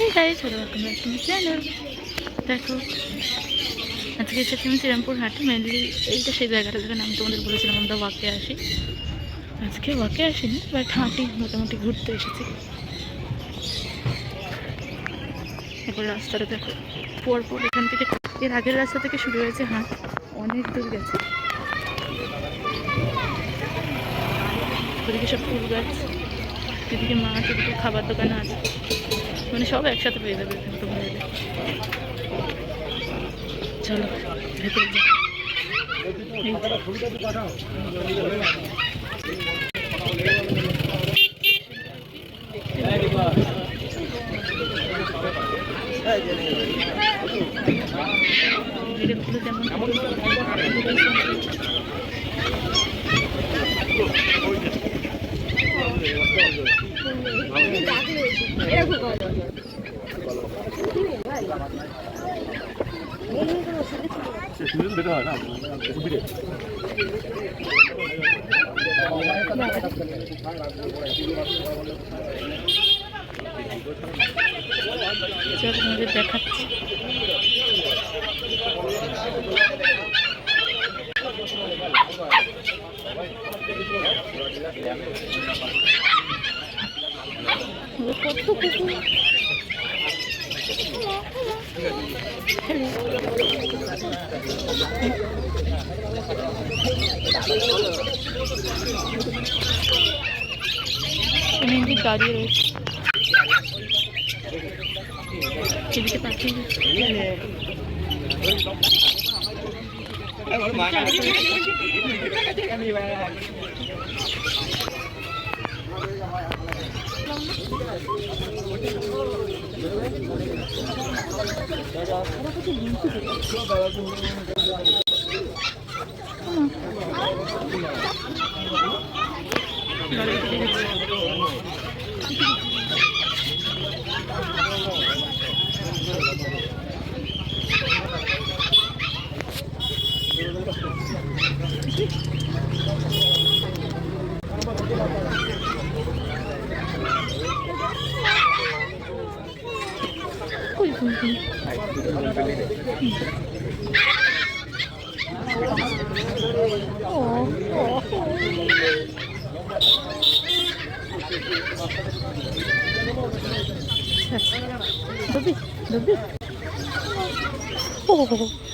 এই গাড়ি ছোটো চ্যানেল দেখো, আজকে এসেছি আমি শ্রীরামপুর হাটে। মেনলি এইটা সেই জায়গাটা যেখানে আমি তোমাদের বলেছিলাম আমরা ওয়াকে আসি। আজকে ওয়াকে আসিনি, বাট হাঁটি, মোটামুটি ঘুরতে এসেছি। এবার রাস্তাটা দেখো, পরপর এখান থেকে এর আগের রাস্তা থেকে শুরু হয়েছে হাট, অনেক দূর গেছে। ওদিকে সব ফুল গাছ, এদিকে মাছ, এদিকে খাবার দোকান আছে, মানে সব একসাথে পেয়ে যাবে তোমরা এলে। চলো ভেতরে যাই। ভিডিওগুলো যেমন আপনাদের দেখাচ্ছি। কত কুকুর, মেহেন্দি দাঁড়িয়ে রয়েছে, এদিকে পাখি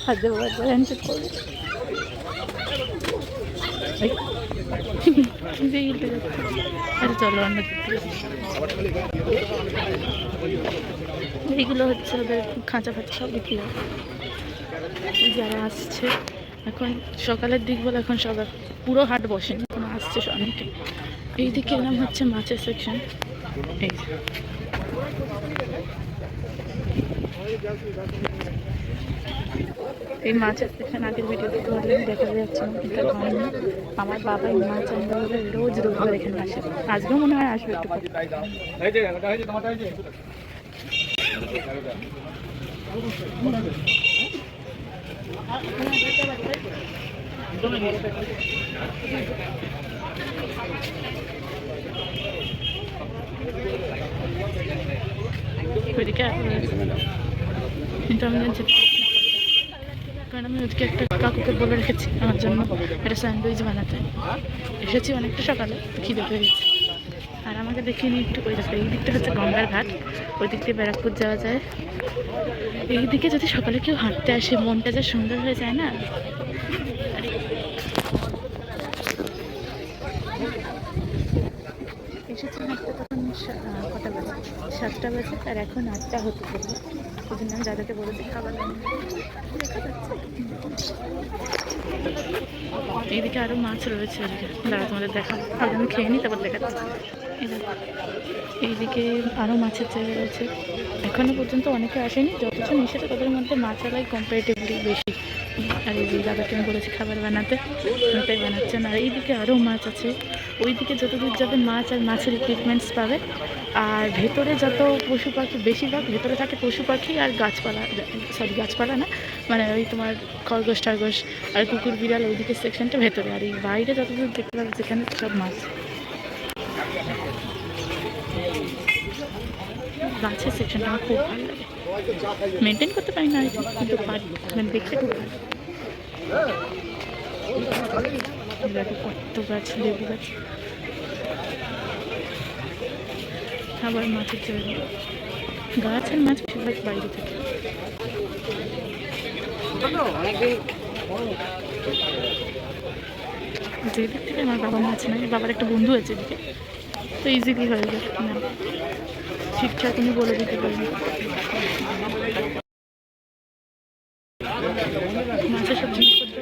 হাত দেবো, হ্যান্ডশেক করবে। আরে চলো আমরা এইগুলো হচ্ছে ওদের খাঁচা ফাঁচা সব বিক্রি হয়। যারা আসছে এখন সকালের দিক বলে এখন সকাল পুরো হাট বসেনি, এখন আসছে অনেকে। এইদিকে এলাম হচ্ছে মাছের সেকশন। এই মাছের সেকশন আগের ভিডিওতে তোমাদের দেখা যাচ্ছে না, কিন্তু আমার বাবা এই মাছ আনতে বলে রোজ রোজবার এখানে আসে। আজকেও মনে হয় আসবে একটু। কিন্তু আমি জানছি, কারণ আমি ওদিকে একটা কাকুকে বলে রেখেছি আমার জন্য একটা স্যান্ডউইচ বানাতে। এসেছি অনেকটা সকালে, খিদে পেয়েছি। আর আমাকে দেখিয়ে নিয়ে একটু ওই রাস্তা, এই দিকটা হচ্ছে গঙ্গার ঘাট, ওই দিক দিয়ে ব্যারাকপুর যাওয়া যায়। এই দিকে যদি সকালে কেউ হাঁটতে আসে মনটা যা সুন্দর হয়ে যায় না। এসেছি হাঁটতে তখন কটা বাজে, 7টা বাজে, আর এখন 8টা হতে চলবে। ওই জন্য আমি দাদাকে বলেছি খাবার দেখা যাচ্ছে। এইদিকে আরও মাছ রয়েছে, এদিকে দাদা তোমাদের দেখাবো, আগে আমি খেয়ে নিই তারপর দেখাচ্ছি। এইদিকে আরও মাছের জায়গা রয়েছে, এখনও পর্যন্ত অনেকে আসেনি। যতজন এসেছে তাদের মধ্যে মাছালাই কম্পারেটিভলি বেশি। আর এই যে দাদাকে আমি বলেছি খাবার বানাতে, ওটাই বানাচ্ছেন। আর এইদিকে আরও মাছ আছে, ওইদিকে যতদূর যাবে মাছ আর মাছের ইকুইপমেন্টস পাবে। আর ভেতরে যত পশু পাখি, বেশিরভাগ ভেতরে থাকে পশু পাখি আর গাছপালা, সরি গাছপালা না, মানে ওই তোমার খরগোশ টারগোশ আর কুকুর বিড়াল, ওইদিকে সেকশনটা ভেতরে। আর এই বাইরে যতদূর দেখতে পাবে যেখানে সব মাছ। গাছের সেকশনটা আমার খুব ভালো লাগে, মেনটেন করতে পারি না কিন্তু পারি, দেখতে খুব ভালো। দেখো কত গাছ, লেবু গাছ, আবার মাছের জায়গা, গাছ আর মাছ বেশিরভাগ বাইরে থেকে। যেদিক থেকে আমার বাবা মাছ নেয়, বাবার একটা বন্ধু আছে এদিকে, তো ইজিলি হয়ে যায় না, ঠিকঠাক আমি বলে দিতে পারি না। মাছের সব জিনিসপত্র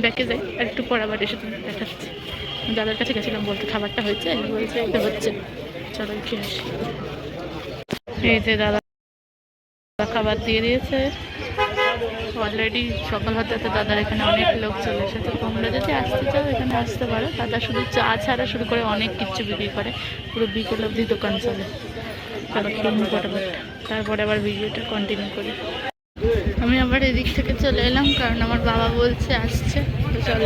ব্যাকে যাই আর একটু পর আবার এসে তুমি দেখাচ্ছি। দাদার কাছে গেছিলাম বলতে খাবারটা হয়েছে, বলছে এটা হচ্ছে, চলো খেয়ে আসি। এই যে দাদা খাবার দিয়ে দিয়েছে অলরেডি, সকাল হতে হতে দাদার এখানে অনেক লোক চলে এসেছে। তোমরা যদি আসতে চাও এখানে আসতে পারো, দাদা শুধু চা ছাড়া শুরু করে অনেক কিছু বিক্রি করে, পুরো বিকেল অবধি দোকান চলে। চলো খেয়ে ফটাফট, তারপরে আবার ভিডিওটা কন্টিনিউ করি। আমি আবার এদিক থেকে চলে এলাম কারণ আমার বাবা বলছে আসছে, তো চলো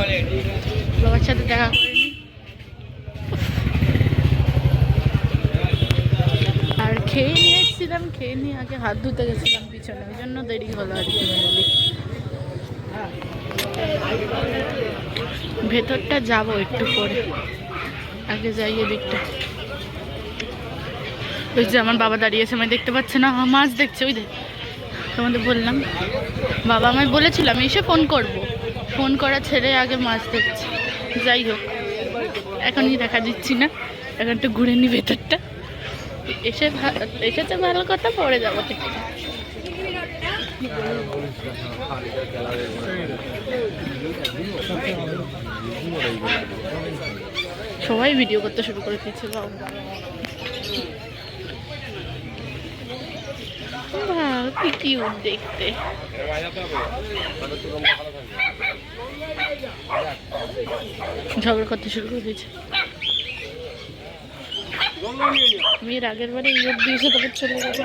বাবার সাথে দেখা করে নিই। আর খেয়ে নিয়েছিলাম, খেয়ে নিয়ে আগে হাত ধুতে গেছিলাম পিছনে, ওই জন্য দেরি হলো আর কি। ভেতরটা যাবো একটু পরে, আগে যাই এদিকটা। ওই যে আমার বাবা দাঁড়িয়েছে, আমি দেখতে পাচ্ছে না, মাছ দেখছে ওই দেখ। তোমাদের বললাম বাবা আমায় বলেছিল আমি এসে ফোন করব, ফোন করা ছেড়ে আগে মাছ দেখছি। যাই হোক এখনই দেখা দিচ্ছি না, এখন একটু ঘুরে নি ভেতরটা। এসেছে ভালো কথা, পরে যাবো ঠিক। সবাই ভিডিও করতে শুরু করে দিয়েছে, কি কিউট দেখতে। ঝগড়া করতে শুরু করে দিয়েছে। আমি এর আগের বারে ইয়ে দিয়েছে, তবে চলে গেছে।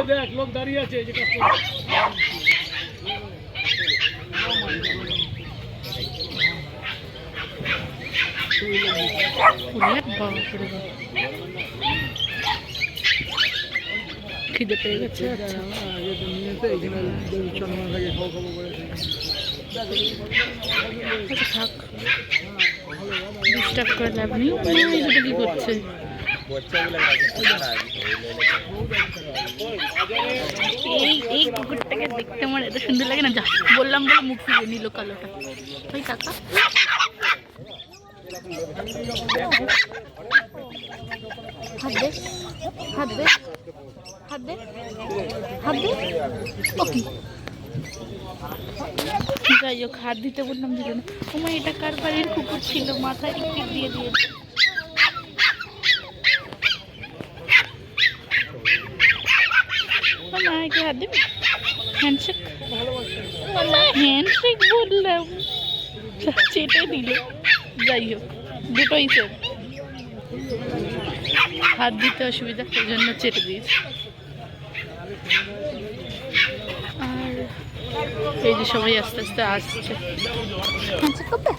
দেখ লোক দাঁড়িয়ে আছে, খিদে পেয়ে গেছে। থাক, ডিস্টার্ব করে লাভ নেই। এটা কি করছে? এই কুকুরটাকে দেখতে আমার এত সুন্দর লাগে না, যা বললাম বলে মুখ ফিরে নিল কালোটা। ওই কাকা হাত দে, হাত দে, হাত দে, হাত দে। ওকে যাই হোক, হাত দিতে বললাম দিল না। আমার এটা কার বাড়ির কুকুর ছিল, মাথায় টিক দিয়ে দিয়েছে। মাকে হাত দেবে, হ্যান্ডশেক, হ্যান্ডশেক বললাম, চেটে দিল। যাই হোক দুটোই সেম, হাত দিতে অসুবিধা, সেই জন্য চেটে দিয়েছে। আর এই যে সবাই আস্তে আস্তে আসছে। হ্যান্ডশেক করবে,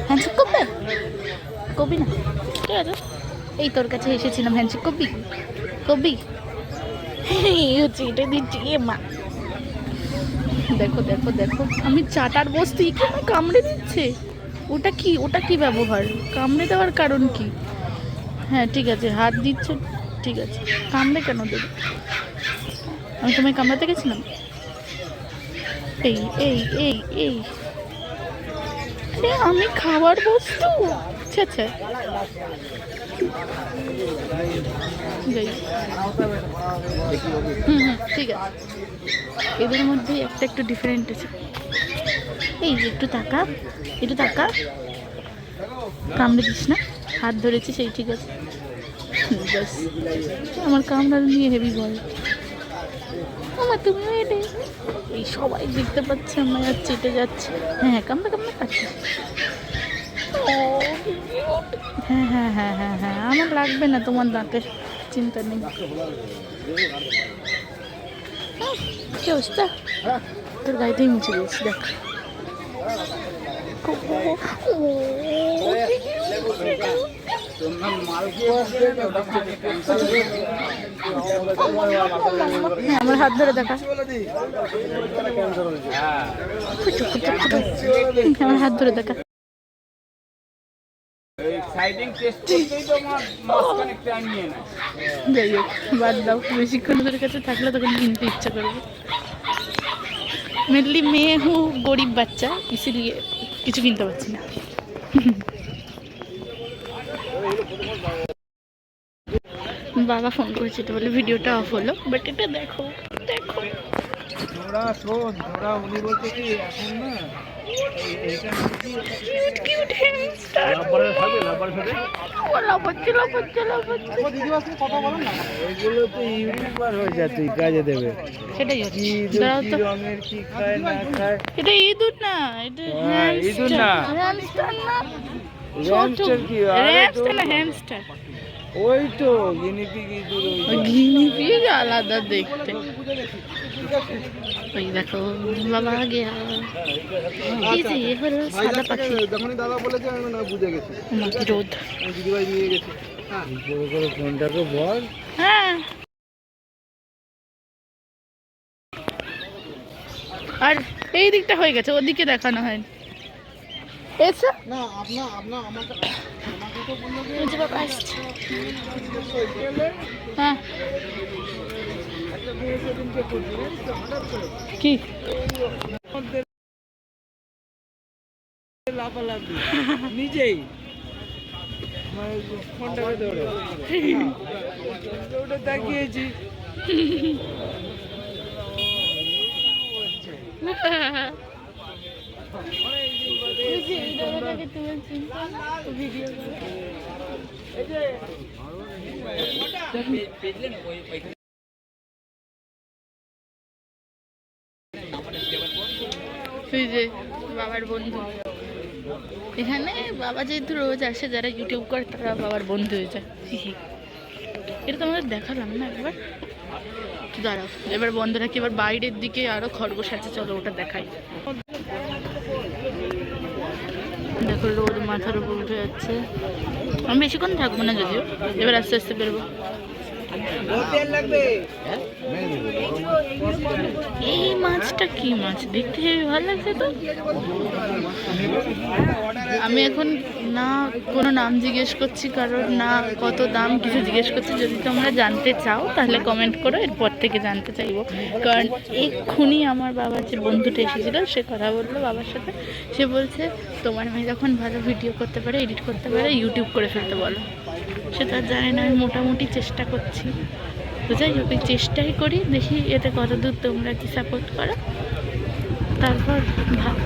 হ্যান্ডশেক করবে, কবি না ঠিক আছে। এই তোর কাছে এসেছিলাম, হ্যান্ডশেক কবি, কবি চেটে দিচ্ছি। মা দেখো দেখো দেখো, আমি চাটার বস্তু এখানে কামড়ে দিচ্ছে। ওটা কি, ওটা কি ব্যবহার, কামড়ে দেওয়ার কারণ কি? হ্যাঁ ঠিক আছে, হাত দিচ্ছে ঠিক আছে, কামড়ে কেন দেবে? আমি তোমায় কামড়াতে গেছিলাম? এই এই এই এই আমি খাবার বস্তু, আচ্ছা আচ্ছা ঠিক আছে। এদের মধ্যে একটা একটু ডিফারেন্ট আছে। এই একটু তাকা, একটু তাকা, কামড়ে দিস না, হাত ধরেছি সেই ঠিক আছে। ব্যাস, আমার কামড়ানো নিয়ে হেভি ভয়। আমার তুমিও এটে, এই সবাই দেখতে পাচ্ছে আমার আর চেটে যাচ্ছে। হ্যাঁ কামড়া কামড়া কাছে। হ্যাঁ হ্যাঁ হ্যাঁ হ্যাঁ হ্যাঁ, আমার লাগবে না তোমার দাঁতের, চিন্তা নেই। কি অবস্থা, তোর গাড়িতেই মুছে দিয়েছি দেখ। হ্যাঁ, আমার হাত ধরে দেখা, আমার হাত ধরে দেখা। যাই হোক, বাদ দাও, বেশিক্ষণ ওদের কাছে থাকলে তখন কিনতে ইচ্ছা করবে। মেনলি মেয়ে হুঁ গরিব বাচ্চা, ইসিলিয়ে কিছু কিনতে পারছি না। বাবা ফোন করেছে তো বলে ভিডিওটা অফ হলো, বাট এটা দেখো দেখো। উনি বলছে কি এখন না কিউট হ্যামস্টার, লাফাচ্ছে লাফাচ্ছে লাফাচ্ছে। এগুলো তো ইউটিউবার হয়ে যায়, তুই কাজে দেবে। সেটাই হচ্ছে, কি দাঁড়াও তো, রঙের কি খায় না খায়। এটা ইঁদুর না, এটা ইঁদুর না। হ্যামস্টার না, হ্যামস্টার কি? হ্যামস্টার না হ্যামস্টার, ওই তো গিনিপিগ ইঁদুর। গিনিপিগ আলাদা দেখতে। ওই দেখো বাবা গিয়া, এই যে এ হলো সাদা পাখি। যখনই দাদা বলেছে আমি না বুঝে গেছি, কি রোদ, দিদিভাই নিয়ে গেছে। বড় করে ফোনটাকে বল। হ্যাঁ। আর এই দিকটা হয়ে গেছে, ওদিকে দেখানো হয় এসে না আমাকে তো বললো যে বুঝে বাবা আসছে। হ্যাঁ একটা মেয়ে সেদিনকে করছি হঠাৎ করে কি লাফালাফি নিজেই ফোনটাকে ধরে ওটা তাকিয়েছি। বাবার বন্ধু এখানে, বাবা যেহেতু রোজ আসে, যারা ইউটিউব করে তারা বাবার বন্ধু হয়ে যায়। এটা তো আমাদের দেখালাম না একবার, দাঁড়াও এবার বন্ধ রাখি। এবার বাইরের দিকে আরো খরগোশ আছে, চলো ওটা দেখাই। দেখো রোদ মাথার উপর উঠে যাচ্ছে। আমি বেশিক্ষণ থাকবো না যদিও, এবার আস্তে আস্তে বেরোবো। এই মাছটা কি মাছ, দেখতে হেবি ভালো লাগছে তো। আমি এখন না কোনো নাম জিজ্ঞেস করছি, কারণ না কত দাম কিছু জিজ্ঞেস করছি। যদি তোমরা জানতে চাও তাহলে কমেন্ট করো, এরপর থেকে জানতে চাইবো। কারণ এক্ষুনি আমার বাবার যে বন্ধুটা এসেছিল সে কথা বললো বাবার সাথে, সে বলছে তোমার মেয়ে যখন ভালো ভিডিও করতে পারে, এডিট করতে পারে, ইউটিউব করে ফেলতে বলো। সে তো আর জানে না, আমি মোটামুটি চেষ্টা করছি। তো যাই হোক, এই চেষ্টাই করি, দেখি এতে কতদূর তোমরা কি সাপোর্ট করো, তারপর ভাব।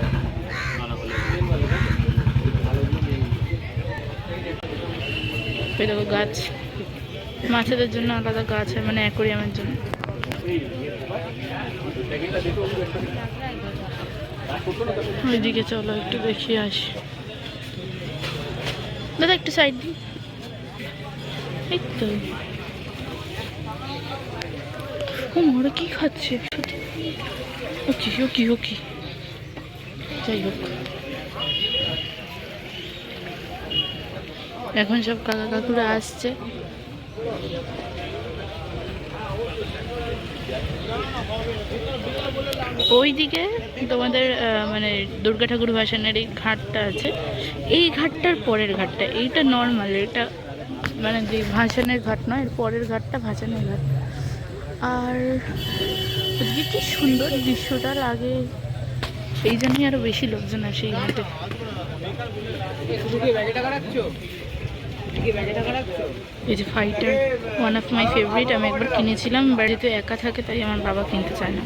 এই দেখো গাছ, মাছেদের জন্য আলাদা গাছ হয়, মানে অ্যাকোরিয়ামের জন্য। ওইদিকে চলো একটু দেখিয়ে আসি। দাদা একটু সাইড দিই, এই তো। ও ওরা কি খাচ্ছে, ওকি ওকি ওকি। যাই হোক, এখন সব কাকা কাকুরা আসছে। ওইদিকে তোমাদের মানে দুর্গা ঠাকুর ভাসানের এই ঘাটটা আছে, এই ঘাটটার পরের ঘাটটা, এইটা নর্মাল, এটা মানে যে ভাসানের ঘাট নয়, এর পরের ঘাটটা ভাসানের ঘাট। আর ওদিকে কি সুন্দর দৃশ্যটা লাগে, এই জন্যই আরো বেশি লোকজন আসে এই ঘাটে। এই যে fighter, one of my favourite. আমি একবার কিনেছিলাম, বাড়িতে একা থাকে তাই আমার বাবা কিনতে চায় না।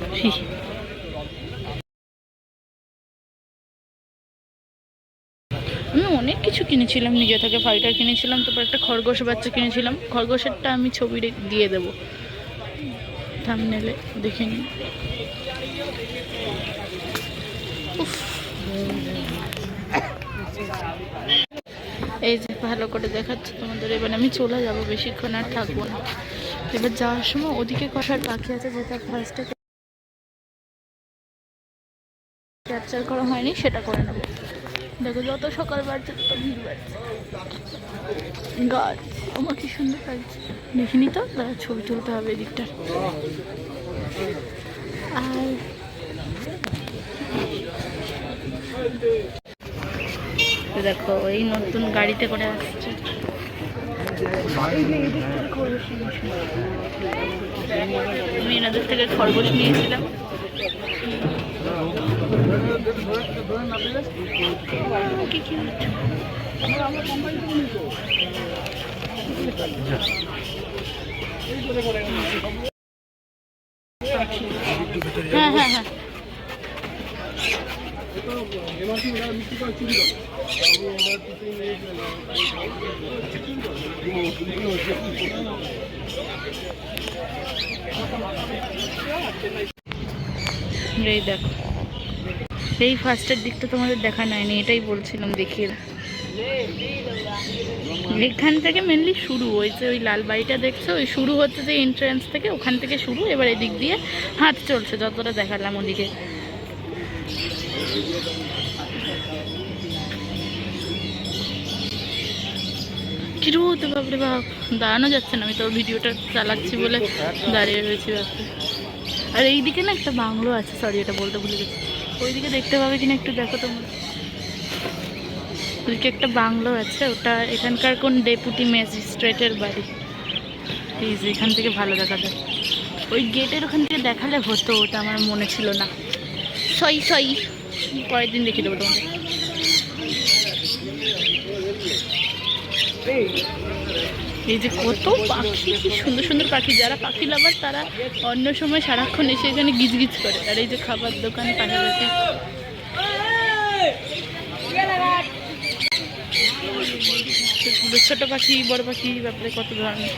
আমি অনেক কিছু কিনেছিলাম নিজে থেকে, ফাইটার কিনেছিলাম, তারপর একটা খরগোশ বাচ্চা কিনেছিলাম। খরগোশেরটা আমি ছবি দিয়ে দেবো থাম্বনেলে, দেখে নিন। এই যে ভালো করে দেখাচ্ছে তোমাদের। এবার আমি চলে যাব, বেশিক্ষণ আর থাকবো না। এবার যাওয়ার সময় ওদিকে কষার পাখি আছে, যেটা ফার্স্টে ক্যাপচার করা হয়নি, সেটা করে নেবো। দেখো যত সকাল বাড়ছে তত ভিড় বাড়ছে। গাছ আমার কি সুন্দর লাগছে, দেখিনি তো, তারা ছবি তুলতে হবে এদিকটা। আর দেখো এই নতুন গাড়িতে করে আসছে। আমি এনাদের থেকে খরগোশ নিয়েছিলাম। কি কি হ্যাঁ হ্যাঁ হ্যাঁ, এই দেখো এই ফার্স্টের দিকটা তোমাদের দেখা নাইনি, এটাই বলছিলাম দেখিয়ে। এখান থেকে মেনলি শুরু হয়েছে, ওই লাল বাড়িটা দেখছো, ওই শুরু হচ্ছে যে এন্ট্রান্স থেকে, ওখান থেকে শুরু। এবার এদিক দিয়ে হাত চলছে যতটা দেখালাম ওদিকে। কি রোদ বাপরে বাপ, দাঁড়ানো যাচ্ছে না। আমি তো ভিডিওটা চালাচ্ছি বলে দাঁড়িয়ে রয়েছি বাপরে। আর এইদিকে না একটা বাংলো আছে, সরি এটা বলতে ভুলে গেছি। ওইদিকে দেখতে পাবে কিনা একটু দেখো তোমরা। ওইদিকে একটা বাংলো আছে, ওটা এখানকার কোন ডেপুটি ম্যাজিস্ট্রেটের বাড়ি। প্লিজ এখান থেকে ভালো দেখা যায়। ওই গেটের ওখান থেকে দেখালে হতো, ওটা আমার মনে ছিল না। সই সই, পরের দিন দেখিয়ে দেবো তোমাদের। এই যে কত পাখি, কি সুন্দর সুন্দর পাখি। যারা পাখি লাভার তারা অন্য সময় সারাক্ষণ এসে এখানে গিজগিজ করে। আর এই যে খাবার দোকান পাশাপাশি। ছোট পাখি, বড় পাখি, ব্যাপারে কত ধরনের।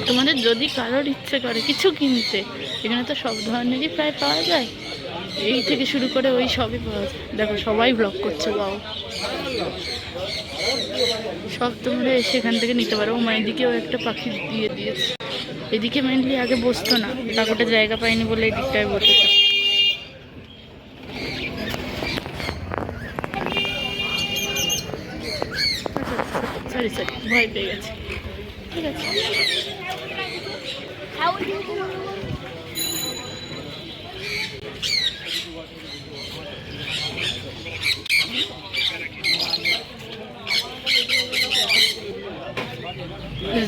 তোমাদের যদি কারোর ইচ্ছে করে কিছু কিনতে, এখানে তো সব ধরনেরই প্রায় পাওয়া যায়। এই থেকে শুরু করে ওই সবই পাওয়া যায়। দেখো সবাই ব্লগ করছে, বাও। সব তোমরা এসে এখান থেকে নিতে পারো। মায়ের দিকেও একটা পাখি দিয়ে দিয়েছে। এদিকে মেনলি আগে বসতো না, কাকুটা জায়গা পাইনি বলে এই দিকটায় বসেছে। সরি সরি, ভয় পেয়ে গেছে। ঠিক আছে,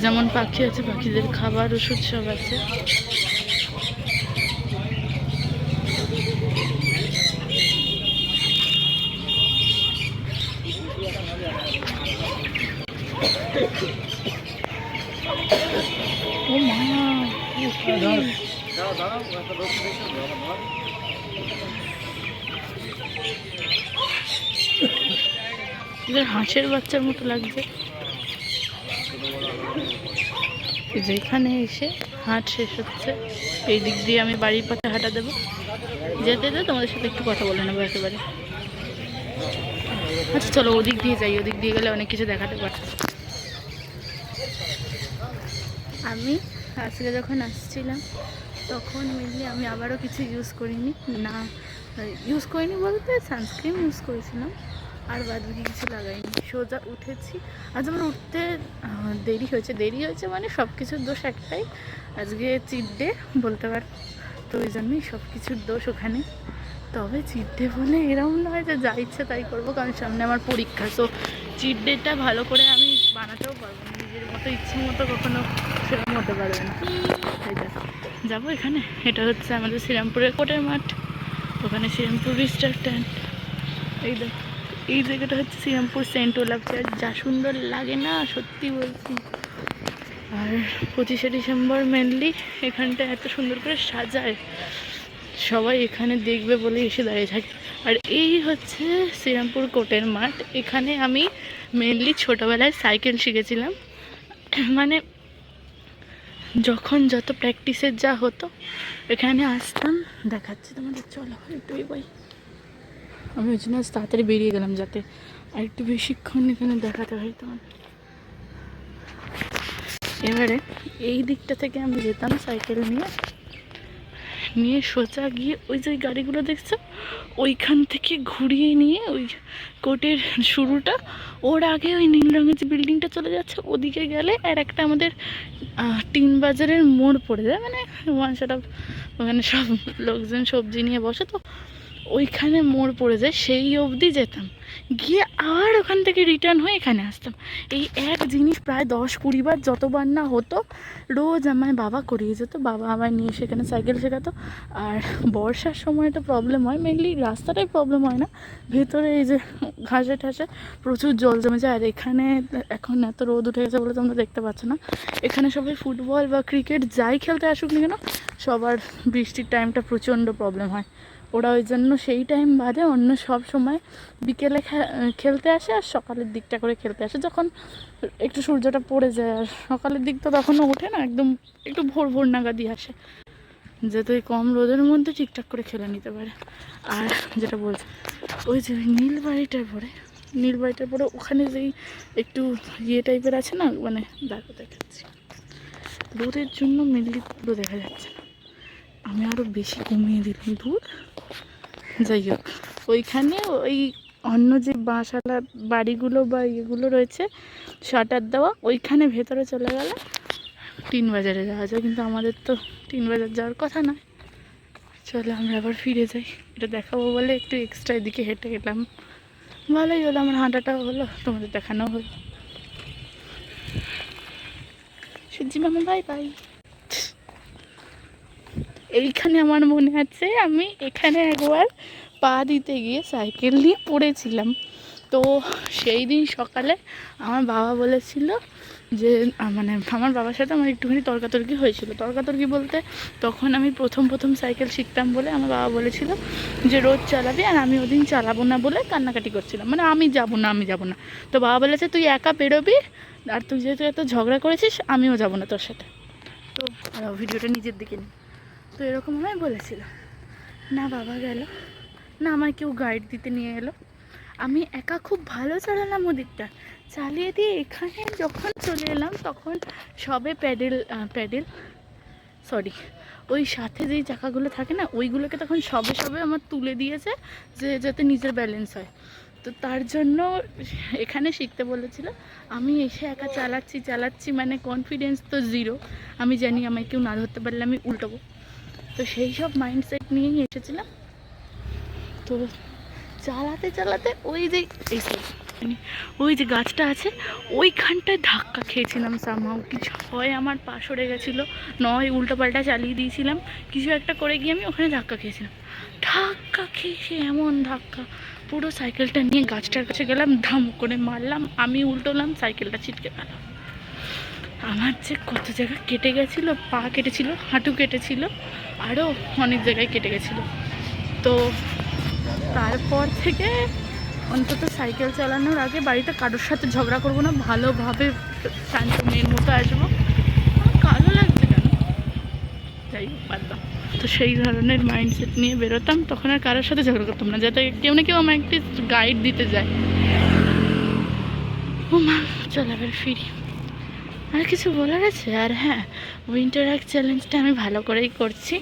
যেমন পাখি আছে, পাখিদের খাবার ওষুধ সব আছে। ও মা, এদের হাঁসের বাচ্চার মতো লাগছে। যেখানে এসে হাট শেষ হচ্ছে, এই দিক দিয়ে আমি বাড়ির পথে হাঁটা দেবো। যেতে যেতে তোমাদের সাথে একটু কথা বলে নেবো একেবারে। আচ্ছা চলো ওদিক দিয়ে যাই, ওদিক দিয়ে গেলে অনেক কিছু দেখাতে পারবো। আমি আজকে যখন আসছিলাম তখন মেনলি আমি আবারও কিছু ইউজ করিনি, না ইউজ করিনি বলতে সানস্ক্রিন ইউজ করেছিলাম, আর বাদ বাকি কিছু লাগাইনি। সোজা উঠেছি। আজ আমার উঠতে দেরি হয়েছে মানে সব কিছুর দোষ একটাই, আজকে চিট ডে বলতে পার। তো ওই জন্যই সব কিছুর দোষ ওখানে। তবে চিট ডে বলে এরকম নয় যে যা ইচ্ছে তাই করবো, কারণ সামনে আমার পরীক্ষা। সো চিট ডেটা ভালো করে আমি বানাতেও পারবো না, নিজের মতো ইচ্ছে মতো কখনো সেরকম হতে পারবে না। তাই দেখো যাবো এখানে, এটা হচ্ছে আমাদের শ্রীরামপুরের কোর্টের মাঠ, ওখানে শ্রীরামপুর রিস্টার স্ট্যান্ড। এই দেখো এই জায়গাটা হচ্ছে শ্রীরামপুর সেন্ট ওলাভ চার্চ, যা সুন্দর লাগে না সত্যি বলছি। আর 25শে ডিসেম্বর মেনলি এখানটা এত সুন্দর করে সাজায়, সবাই এখানে দেখবে বলে এসে দাঁড়িয়ে থাকে। আর এই হচ্ছে শ্রীরামপুর কোর্টের মাঠ। এখানে আমি মেনলি ছোটোবেলায় সাইকেল শিখেছিলাম, মানে যখন যত প্র্যাকটিসের যা হতো এখানে আসতাম। দেখাচ্ছি তোমাদের, চলো একটু বই। আমি ওই জন্য তাড়াতাড়ি বেরিয়ে গেলাম যাতে আর একটু বেশিক্ষণ এখানে দেখাতে হয় তোমার। এবারে এই দিকটা থেকে আমি যেতাম সাইকেল নিয়ে নিয়ে সোজা গিয়ে ওই যে গাড়িগুলো দেখছো ওইখান থেকে ঘুরিয়ে নিয়ে ওই কোর্টের শুরুটা, ওর আগে ওই নীল রঙের যে বিল্ডিংটা চলে যাচ্ছে ওদিকে গেলে আর একটা আমাদের টিন বাজারের মোড় পড়ে যায়, মানে ওয়ান শট অফ, ওখানে সব লোকজন সবজি নিয়ে বসে তো ওইখানে মোড় পড়ে যায়, সেই অবধি যেতাম, গিয়ে আবার ওখান থেকে রিটার্ন হয়ে এখানে আসতাম। এই এক জিনিস প্রায় 10-20 বার, যতবার না হতো রোজ আমার বাবা করিয়ে যেত। বাবা আমায় নিয়ে সেখানে সাইকেল শেখাতো। আর বর্ষার সময় তো প্রবলেম হয়, মেনলি রাস্তাটাই প্রবলেম হয় না, ভেতরে এই যে ঘাসে ঠাসে প্রচুর জল জমে যায়। আর এখানে এখন এত রোদ উঠে গেছে বলে তোমরা দেখতে পাচ্ছ না, এখানে সবাই ফুটবল বা ক্রিকেট যাই খেলতে আসুক না কেন সবার বৃষ্টির টাইমটা প্রচণ্ড প্রবলেম হয়। ওরা ওই জন্য সেই টাইম বাদে অন্য সব সময় বিকেলে খেলতে আসে আর সকালের দিকটা করে খেলতে আসে, যখন একটু সূর্যটা পড়ে যায়। আর সকালের দিক তো তখনও ওঠে না, একদম একটু ভোর ভোর নাগাদই আসে, যাতে ওই কম রোদের মধ্যে ঠিকঠাক করে খেলে নিতে পারে। আর যেটা বলছে ওই যে নীল বাড়িটার পরে ওখানে যেই একটু ইয়ে টাইপের আছে না, মানে দেখাচ্ছি, রোদের জন্য মেনলি পুরো দেখা যাচ্ছে না, আমি আরও বেশি কমিয়ে দিলাম দূর। যাই হোক, ওইখানে ওই অন্য যে বাঁশালা বাড়িগুলো বা ইয়েগুলো রয়েছে শাটার দেওয়া, ওইখানে ভেতরে চলে গেলে টিন বাজারে যাওয়া যায়, কিন্তু আমাদের তো টিন বাজার যাওয়ার কথা নয়। চলে আমরা আবার ফিরে যাই, এটা দেখাবো বলে একটু এক্সট্রা এদিকে হেঁটে গেলাম, ভালোই হলো, আমার হাঁটাটাও হলো, তোমাদের দেখানো হলো। সূর্যি মামা বাই বাই। এইখানে আমার মনে আছে আমি এখানে একবার পা দিতে গিয়ে সাইকেল নিয়ে পড়েছিলাম। তো সেই দিন সকালে আমার বাবা বলেছিল যে মানে আমার বাবার সাথে আমার একটুখানি তর্কাতর্কি হয়েছিল। তর্কাতর্কি বলতে তখন আমি প্রথম সাইকেল শিখতাম বলে আমার বাবা বলেছিল যে রোজ চালাবি, আর আমি ওদিন চালাবো না বলে কান্নাকাটি করছিলাম, মানে আমি যাব না। তো বাবা বলেছে তুই একা বেরোবি, আর তুই যেহেতু এত ঝগড়া করেছিস আমিও যাব না তোর সাথে। তো ভিডিওটা নিজের দিকে নিই। তো এরকম আমায় বলেছিল, না বাবা গেল না, আমায় কেউ গাইড দিতে নিয়ে এলো, আমি একা খুব ভালো চালালাম ওদিকটা, চালিয়ে দিয়ে এখানে যখন চলে এলাম তখন সবে প্যাডেল ওই সাথে যেই চাকাগুলো থাকে না ওইগুলোকে তখন সবে আমার তুলে দিয়েছে যে যাতে নিজের ব্যালেন্স হয়। তো তার জন্য এখানে শিখতে বলেছিল। আমি এসে একা চালাচ্ছি, মানে কনফিডেন্স তো জিরো, আমি জানি আমায় কেউ না ধরতে পারলে আমি উল্টাবো। তো সেই সব মাইন্ডসেট নিয়েই এসেছিলাম। তো চালাতে ওই যে গাছটা আছে ওইখানটায় ধাক্কা খেয়েছিলাম, সামহাও কিছু হয় আমার পা সরে গেছিলো, নয় উল্টোপাল্টা চালিয়ে দিয়েছিলাম, কিছু একটা করে গিয়ে আমি ওখানে ধাক্কা খেয়েছিলাম। ধাক্কা খেয়েছে এমন ধাক্কা, পুরো সাইকেলটা নিয়ে গাছটার কাছে গেলাম, ধাম করে মারলাম, আমি উল্টোলাম, সাইকেলটা ছিটকে গেল। আমার যে কত জায়গা কেটে গেছিলো, পা কেটেছিল, হাঁটু কেটেছিল, আরও অনেক জায়গায় কেটে গেছিলো। তো তারপর থেকে অন্তত সাইকেল চালানোর আগে বাড়িতে কারোর সাথে ঝগড়া করবো না, ভালোভাবে শান্ত মেয়ের মতো আসবো। কালো লাগছে কেন, যাই হোক বাদ দাও। তো সেই ধরনের মাইন্ডসেট নিয়ে বেরোতাম, তখন আর কারোর সাথে ঝগড়া করতাম না, যাতে কেউ না কেউ আমার একটি গাইড দিতে যায়। ও মা, চল আবার ফিরি। আর কিছু বলার আছে? আর হ্যাঁ, উইন্টার হাইক চ্যালেঞ্জটা আমি ভালো করেই করছি,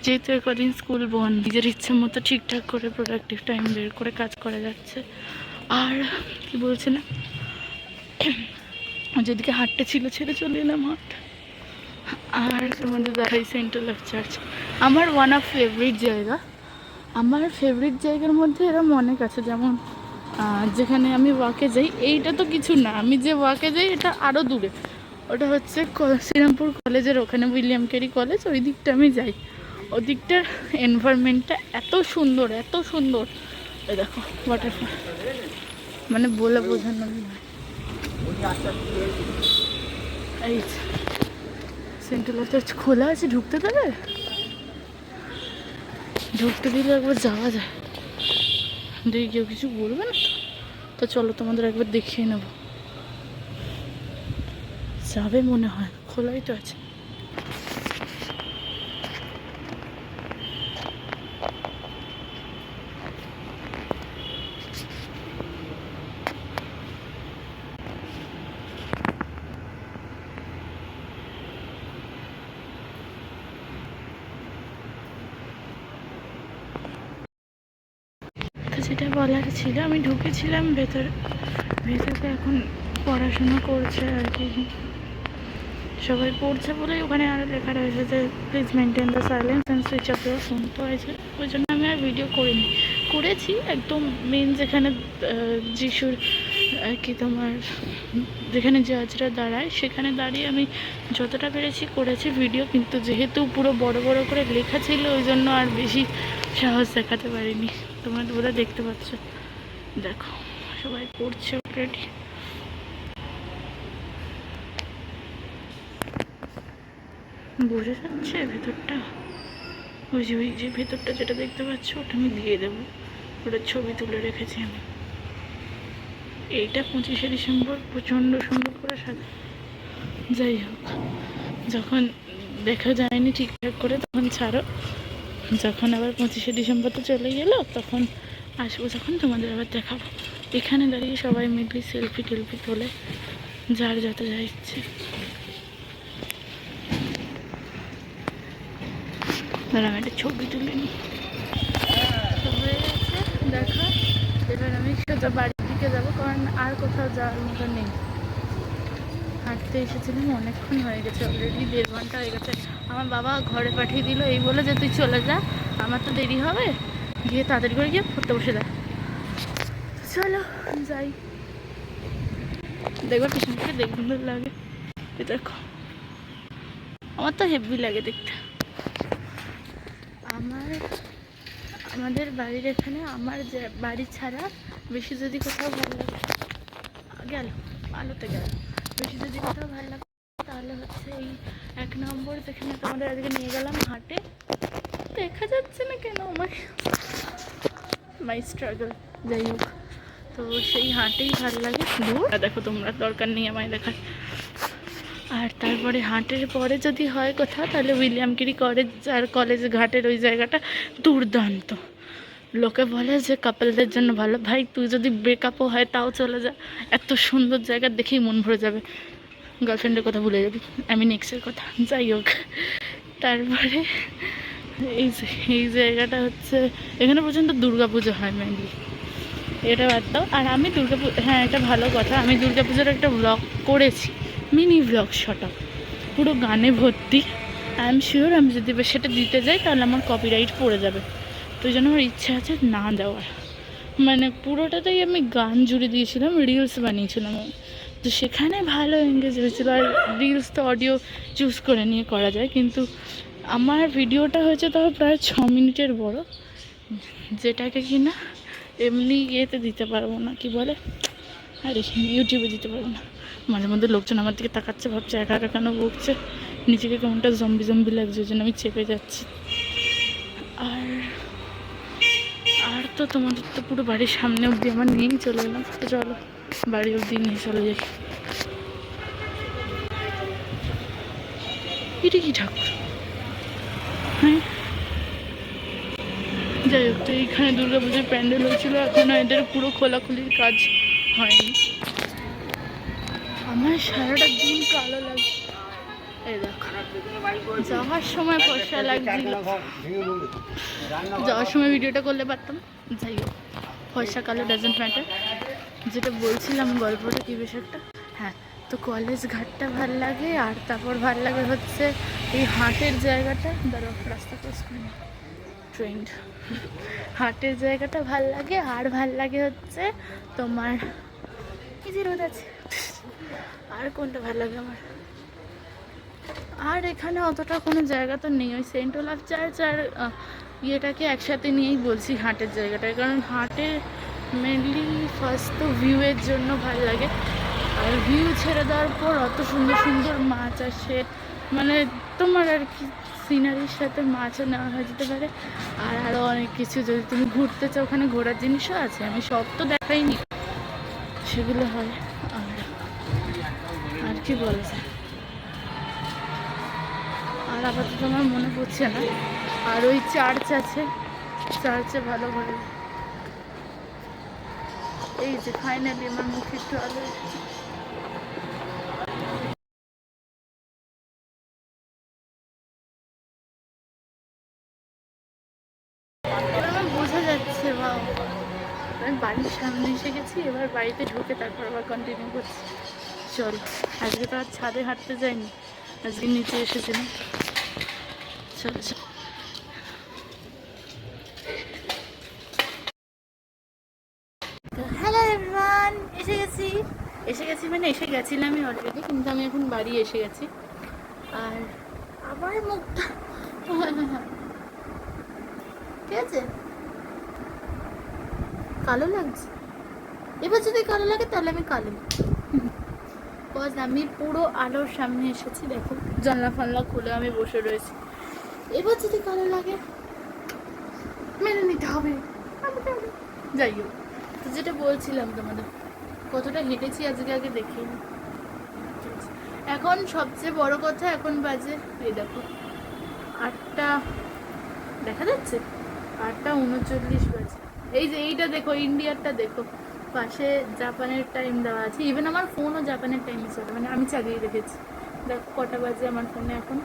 যেহেতু কদিন স্কুল বন্ধ, নিজের ইচ্ছে মতো ঠিকঠাক করে প্রোডাক্টিভ টাইম বের করে কাজ করা যাচ্ছে। আর কি বলছে না, যেদিকে হাটটা ছিল ছেড়ে চলে এলাম হাট। আর তোমাদের দেখাই সেন্ট্রাল লাইফ চার্চ, আমার ওয়ান অফ ফেভারিট জায়গা। আমার ফেভারিট জায়গার মধ্যে এরকম অনেক আছে, যেমন যেখানে আমি ওয়াকে যাই, এইটা তো কিছু না, আমি যে ওয়াকে যাই এটা আরও দূরে, ওটা হচ্ছে শ্রীরামপুর কলেজের ওখানে, উইলিয়াম ক্যারি কলেজ, ওই দিকটা আমি যাই। ওদিকটার এনভায়রনমেন্টটা এত সুন্দর এই দেখো ওয়াটারফল, মানে বলে বোঝানো নয়। এই সেন্ট্রাল চার্চ খোলা আছে, ঢুকতে দিলে একবার যাওয়া যায়, দেখি কেউ কিছু বলবে না তো চলো তোমাদের একবার দেখিয়ে নেব। যাবে মনে হয়, খোলাই তো আছে। যেটা বলার ছিল, আমি ঢুকেছিলাম ভেতরে। ভেতরে এখন পড়াশোনা করছে আর কি, সবাই পড়ছে বলেই ওখানে আরও লেখা রয়েছে যে please maintain the silence and switch off your phone. তো হয়েছে ওই জন্য আমি আর ভিডিও করিনি। করেছি একদম মেন যেখানে যিশুর আর কি তোমার যেখানে জাজরা দাঁড়ায় সেখানে দাঁড়িয়ে আমি যতটা পেরেছি করেছি ভিডিও, কিন্তু যেহেতু পুরো বড় বড় করে লেখা ছিল ওই জন্য আর বেশি সাহস দেখাতে পারিনি। তোমরা তো বোধহয় দেখতে পাচ্ছ, দেখো সবাই পড়ছে অলরেডি। বোঝা যাচ্ছে ভেতরটা? ওই যে ভেতরটা যেটা দেখতে পাচ্ছ ওটা আমি দিয়ে দেবো, ওটার ছবি তুলে রেখেছি আমি। এইটা 25শে ডিসেম্বর প্রচণ্ড সুন্দর করে সাজা। যাই হোক, যখন দেখা যায়নি ঠিকঠাক করে তখন ছাড়ো, যখন আবার 25শে ডিসেম্বর তো চলে গেল তখন আসবো, যখন তোমাদের আবার দেখাবো। এখানে দাঁড়িয়ে সবাই মিলে সেলফি টেলফি তোলে, যার যত যা ইচ্ছে। আমি একটা ছবি তুলে নিই। হয়ে গেছে দেখা, এবার আমি সোজা বাড়ির দিকে যাবো, কারণ আর কোথাও যাওয়ার মতো নেই। হাঁটতে এসেছিলাম অনেকক্ষণ হয়ে গেছে, অলরেডি 1.5 ঘন্টা হয়ে গেছে। আমার বাবা ঘরে পাঠিয়ে দিল এই বলে যে তুই চলে যা, আমার তো দেরি হবে, গিয়ে তাড়াতাড়ি করে গিয়ে পড়তে বসে যা। চলো যাই। দেখবার পিছন থেকে দেখুন লাগে, দেখো আমার তো হেভি লাগে দেখতে। আমাদের বাড়ির এখানে আমার যে বাড়ি ছাড়া বেশি যদি কোথাও ভালো লাগে, গেল আলোতে গেল, বেশি যদি কোথাও ভালো লাগে তাহলে হচ্ছে এই 1 নম্বর যেখানে তোমাদের আজকে নিয়ে গেলাম হাটে। দেখা যাচ্ছে না কেন আমার মাই স্ট্রাগল। যাই হোক, তো সেই হাটেই ভালো লাগে। দূর দেখো তোমরা, দরকার নেই আমায় দেখার। আর তারপরে হাটের পরে যদি হয় কোথাও তাহলে উইলিয়াম কিরি কলেজ আর কলেজ ঘাটের ওই জায়গাটা দুর্দান্ত। লোকে বলে যে কাপলদের জন্য ভালো, ভাই তুই যদি ব্রেকআপও হয় তাও চলে যা, এত সুন্দর জায়গা দেখেই মন ভরে যাবে, গার্লফ্রেন্ডের কথা ভুলে যাবি, আমি নেক্সটের কথা। যাই হোক, তারপরে এই জায়গাটা হচ্ছে এখানে পর্যন্ত দুর্গাপুজো হয় মেনলি, এটা বাদ দাও। আর আমি হ্যাঁ এটা ভালো কথা, আমি দুর্গাপুজোর একটা ব্লগ করেছি, মিনি ব্লগ শর্ট, পুরো গানে ভর্তি। আই এম শিওর আমি যদি সেটা দিতে যাই তাহলে আমার কপিরাইট পড়ে যাবে, তো ওই জন্য আমার ইচ্ছা আছে না দেওয়ার। মানে পুরোটাতেই আমি গান জুড়ে দিয়েছিলাম, রিলস বানিয়েছিলাম, তো সেখানে ভালো এঙ্গেজ হয়েছিল। আর রিলস তো অডিও চুজ করে নিয়ে করা যায়, কিন্তু আমার ভিডিওটা হয়েছে তাও প্রায় 6 মিনিটের বড়, যেটাকে কি না এমনি ইয়েতে দিতে পারবো না, কি বলে আরে ইউটিউবে দিতে পারবো না। মাঝে মধ্যে লোকজন আমার দিকে তাকাচ্ছে, ভাবছে একা একা কেন বকছে, নিজেকে কেমনটা জম্বি জম্বি লাগছে, ওই জন্য আমি চেপে যাচ্ছি। আর তো তোমাদের তো পুরো বাড়ির সামনে অবধি আমার নিয়েই চলে এলাম, তো চলো বাড়ি অবধি নিয়ে চলে যাই। এটা কি ঠাকুর? হ্যাঁ যাই হোক, তো এইখানে দুর্গাপুজোর প্যান্ডেল হয়েছিল, এখনও এদের পুরো খোলাখুলির কাজ হয়নি। আমার সারাটা দিন কালো লাগছে, এই দেখো যাওয়ার সময় ফর্সা লাগছিল, যাওয়ার সময় ভিডিওটা করলে পারতাম। যাই হোক, ফর্সা কালো ডাজেন্ট ম্যাটার। যেটা বলছিলাম গল্পটা কি বেশ একটা, হ্যাঁ, তো কলেজ ঘাটটা ভাল লাগে। আর তারপর ভাল লাগে হচ্ছে এই হাটের জায়গাটা, দাঁড়ো রাস্তা ক্রস করে না, ট্রেন্ড, হাটের জায়গাটা ভাল লাগে। আর ভাল লাগে হচ্ছে তোমার এই যে রোদ আছে, আর কোনটা ভাল লাগে আমার? আর এখানে অতটা কোনো জায়গা তো নেই, ওই সেন্ট ওলাফ চার্চ আর ইয়েটাকে একসাথে নিয়েই বলছি হাটের জায়গাটায়, কারণ হাটে মেনলি ফার্স্ট তো ভিউয়ের জন্য ভালো লাগে। আর ভিউ ছেড়ে দেওয়ার পর অত সুন্দর সুন্দর মাছ আসে, মানে তোমার আর কি সিনারির সাথে মাছও নেওয়া হয়ে যেতে পারে। আর আরও অনেক কিছু যদি তুমি ঘুরতে চাও, ওখানে ঘোরার জিনিসও আছে, আমি সব তো দেখাইনি, সেগুলো হয়। আর কি বলা যায়, আর আপাতত আমার মনে পড়ছে না। আর ওই চার্চ আছে, চার্চে ভালো ভালো। এই যে ফাইনালি আমার মুখে একটু আলো এসেছে। আমার বোঝা যাচ্ছে, বাবা আমি বাড়ির সামনে এসে গেছি, এবার বাড়িতে ঢুকে তারপর আবার কন্টিনিউ করছি। চল, আজকে তো আর ছাদে হাঁটতে যাইনি, আজকে নিচে এসেছিলাম। চলো চলো। হ্যালো এভরিওয়ান, এসে গেছি মানে এসে গেছিলাম আমি অলরেডি, কিন্তু আমি এখন বাড়ি এসে গেছি। আর আবার মুখটা ঠিক আছে, কালো লাগছে। এবার যদি কালো লাগে তাহলে আমি কালো, বিকজ আমি পুরো আলোর সামনে এসেছি। দেখো জানলা ফানলা খুলে আমি বসে রয়েছি। এবার যদি কালো লাগে মেনে নিতে হবে। যাই হোক, তো যেটা বলছিলাম তোমাদের, কতটা হেঁটেছি আজকে আগে দেখি। এখন সবচেয়ে বড় কথা, এখন বাজে এই দেখো 8টা, দেখা যাচ্ছে 8:39 বাজে। এই যে এইটা দেখো, ইন্ডিয়ারটা দেখো, পাশে জাপানের টাইম দেওয়া আছে। ইভেন আমার ফোনও জাপানের টাইমে চলে, মানে আমি চালিয়ে রেখেছি। দেখো কটা বাজে আমার ফোনে এখন।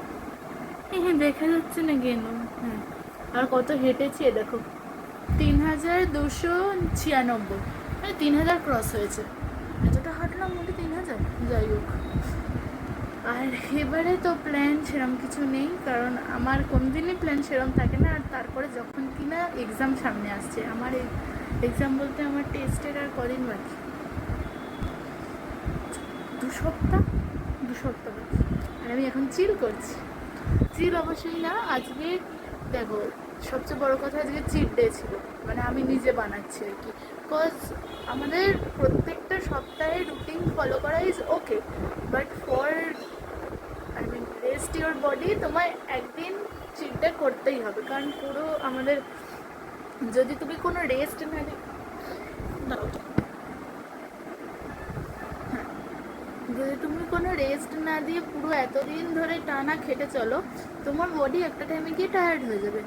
হ্যাঁ দেখা যাচ্ছে না কেন? হ্যাঁ, আর কত হেঁটেছি দেখো, 3296, মানে 3000 ক্রস হয়েছে। এতটা হাঁটলাম মোটে 3000। যাই হোক, আর এবারে তো প্ল্যান সেরকম কিছু নেই, কারণ আমার কোনদিনই প্ল্যান সেরকম থাকে না। আর তারপরে যখন কিনা এক্সাম সামনে আসছে, আমার এক্সাম বলতে আমার টেস্টের আর কদিন বাকি, 2 সপ্তাহ বাকি। আর আমি এখন চিল করছি। চিল অবশ্যই না, আজকে দেখো সবচেয়ে বড় কথা, আজকে চিট ডে ছিল, মানে আমি নিজে বানাচ্ছি আর কি। বিকজ আমাদের প্রত্যেকটা সপ্তাহে রুটিন ফলো করা is okay, but for rest your body তোমায় একদিন চিট ডে করতেই হবে। কারণ পুরো আমাদের, যদি তুমি কোনো রেস্ট না যদি তুমি কোনো রেস্ট না দিয়ে পুরো এতদিন ধরে টানা খেটে চলো, তোমার বডি একটা টাইমে গিয়ে টায়ার্ড হয়ে যাবে।